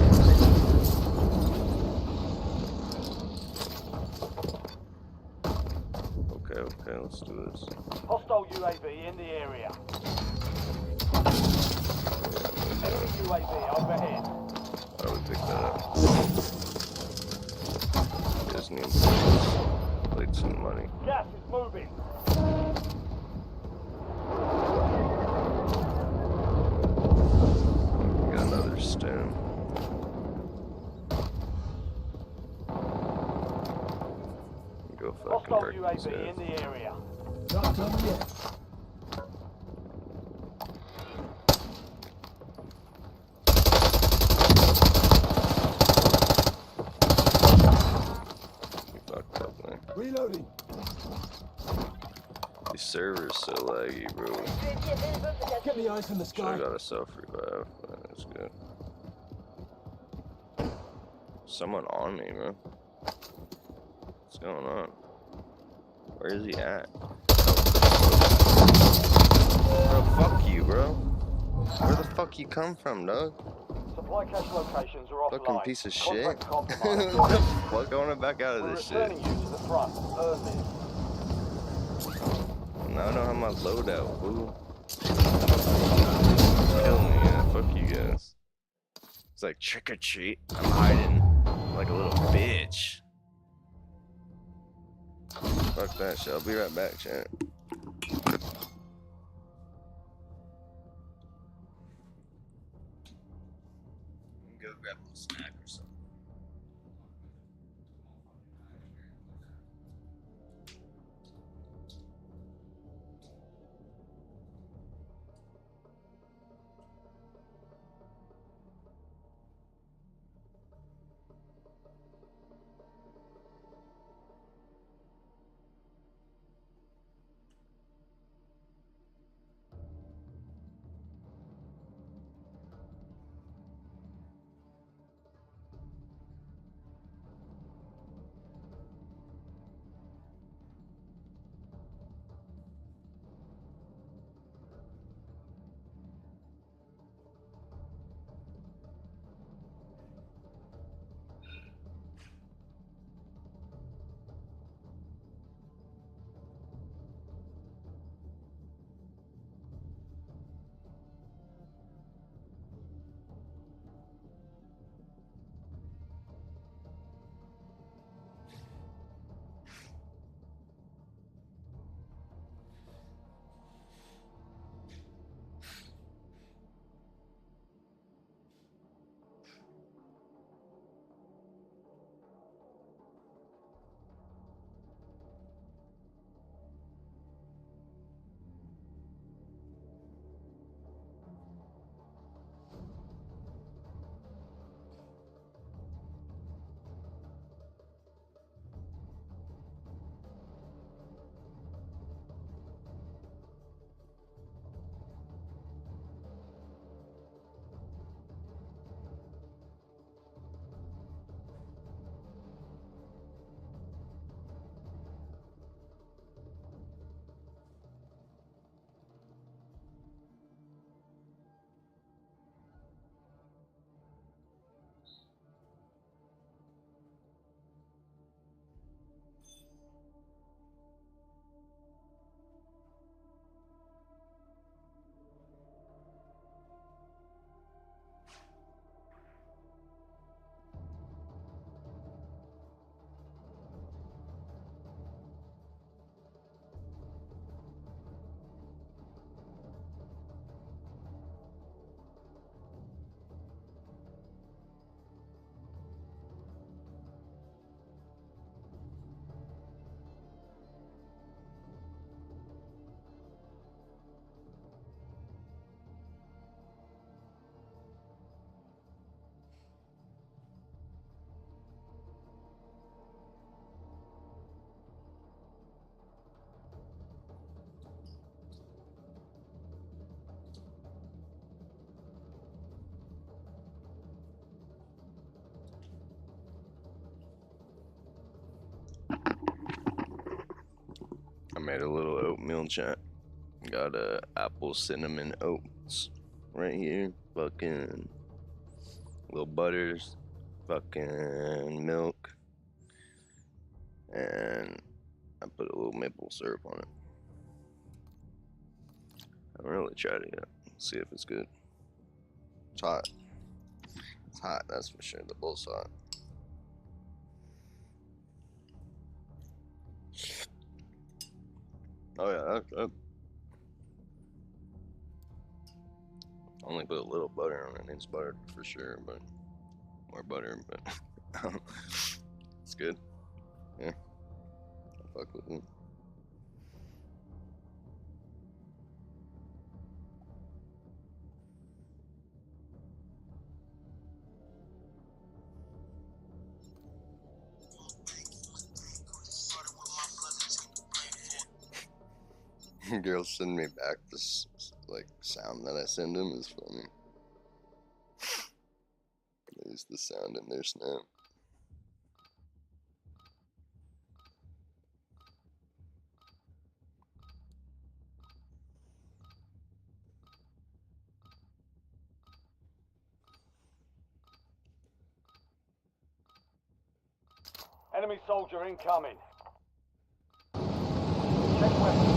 Okay, let's do this. Hostile UAV in the area. Enemy UAV overhead. I would pick that up. Just need like some money. Gas is moving. Got another stone. Go fucking Hostile wreck UAV his head. in the area. Not done yet. You fucked up, man. Reloading. These servers so laggy, bro. Get me eyes in the Should've sky. got a self-revive, but that's good. Someone on me, bro. What's going on? Where is he at? Bro, fuck you, bro. Where the fuck you come from, dog? Supply cache locations are offline. Fucking piece of shit. Contract compromised. What the fuck? I wanna back out of We're this shit. returning you to the front. Earn this. Now I don't have my loadout, boo. Kill me. It's like trick or treat. I'm hiding like a little bitch. Fuck that shit. I'll be right back, chat. Go grab a little snack or something. I made a little oatmeal, chat. Got apple cinnamon oats right here. Fucking little butters, fucking milk, and I put a little maple syrup on it. I haven't really tried it yet. See if it's good. It's hot. It's hot, that's for sure. The bowl's hot. Oh yeah, that's good. Only put a little butter on it. It's buttered for sure, but more butter, but it's good. Yeah, I fuck with it. Girls send me back this like sound that I send them is funny. They use the sound in their snap. Enemy soldier incoming. Check weapons.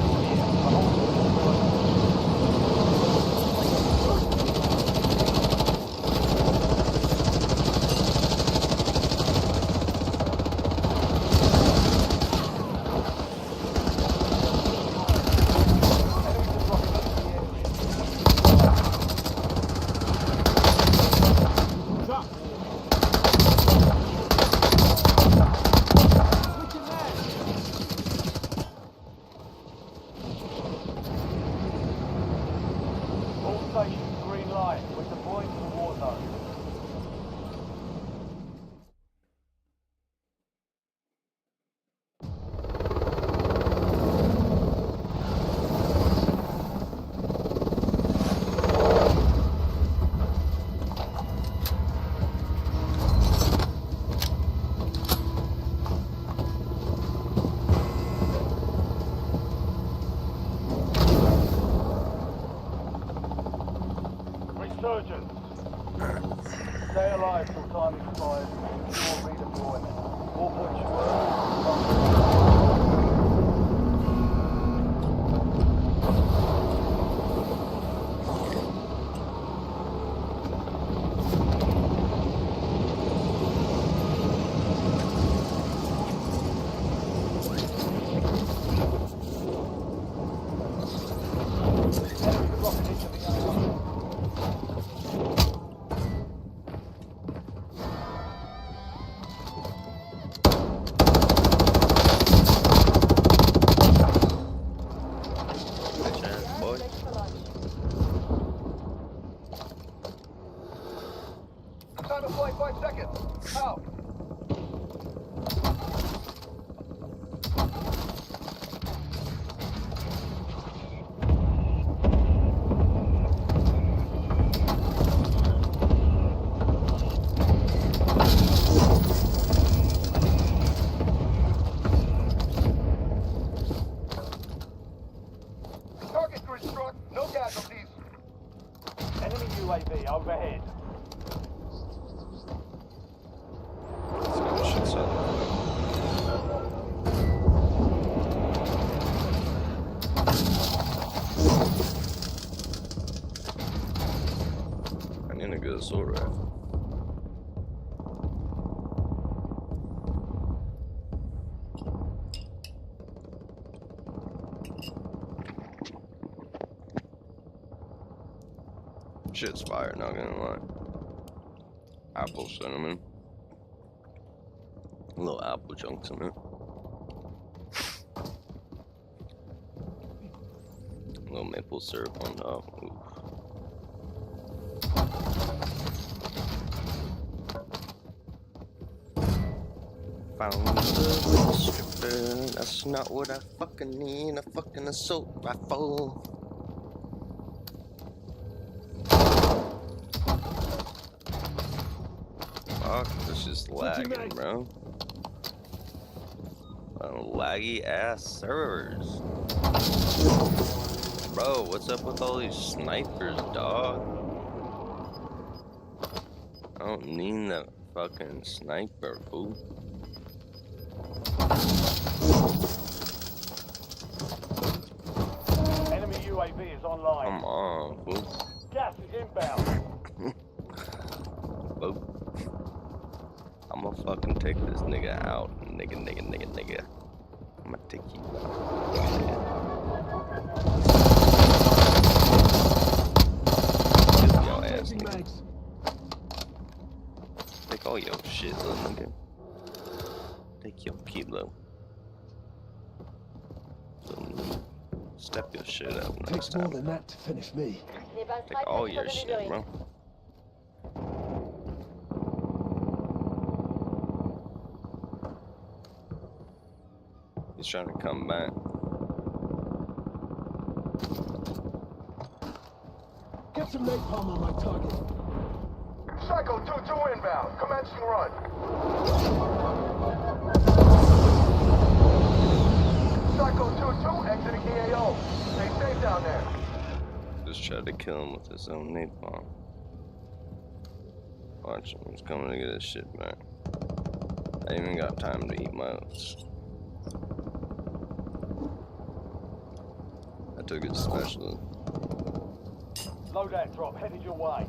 station green light. We're deploying to the war zone. Resurgence. Stay alive till time expires. Secure redeployment. We'll put you Time to fly 5 seconds. Out. Target grid struck. No casualties. Enemy UAV overhead. I need a good assault rifle. Shit's fire, not gonna lie. Apple cinnamon. Little apple chunks in it. Little maple syrup on top. Oof. Found the stripper. That's not what I fucking need. A fucking assault rifle. Fuck, this is lagging, bro. Laggy ass servers. Bro, what's up with all these snipers, dog? I don't need that fucking sniper, fool. Enemy UAV is online. Come on, fool. Gas is inbound. Boop. I'ma fucking take this nigga out. Nigga. I'ma take you out. Kill your ass, nigga. Take all your shit, little nigga. Take your kilo. Step your shit up next Takes time. more than that to finish me. Take all your shit, bro. He's trying to come back. Get some napalm on my target. Psycho 2-2 inbound. Commencing run. Psycho 2-2 exiting the AO. Stay safe down there. Just tried to kill him with his own napalm. Watch him, he's coming to get his shit back. I ain't even got time to eat my oats. I took it special. Loadout drop headed your way.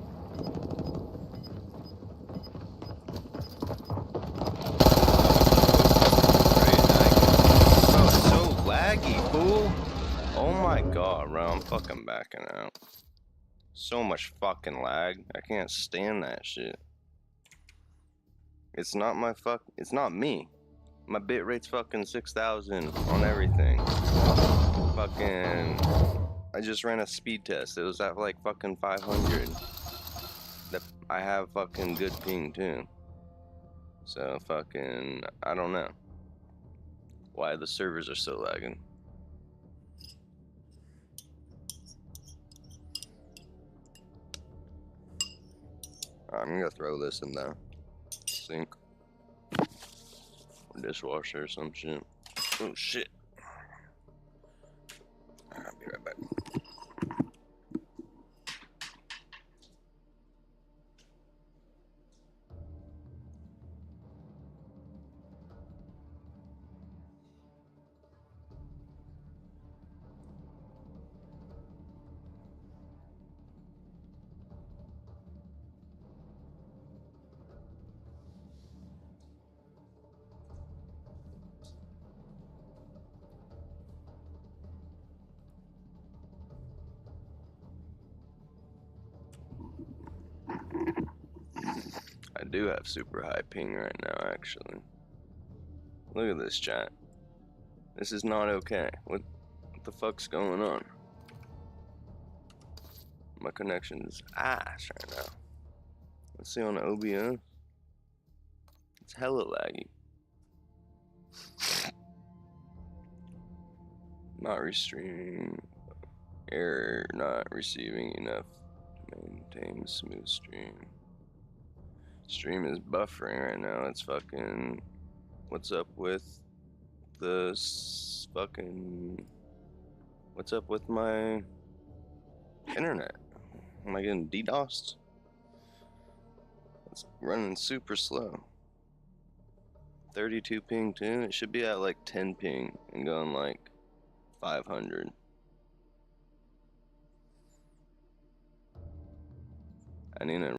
Bro, it's so laggy, fool. Oh my god, bro, I'm fucking backing out. So much fucking lag. I can't stand that shit. It's not my it's not me. My bit rate's fucking 6,000 on everything. Fucking I just ran a speed test. It was at like fucking 500. I have fucking good ping too. So fucking, I don't know why the servers are so lagging. I'm gonna throw this in the sink or dishwasher or some shit. Oh shit. I'll be right back. I do have super high ping right now, actually. Look at this, chat. This is not okay. What the fuck's going on? My connection's ass right now. Let's see on OBS. It's hella laggy. Not restreaming. Error, not receiving enough to maintain smooth stream. Stream is buffering right now. It's fucking. What's up with the fucking. What's up with my internet? Am I getting DDoSed? It's running super slow. 32 ping too. It should be at like 10 ping and going like 500. I need to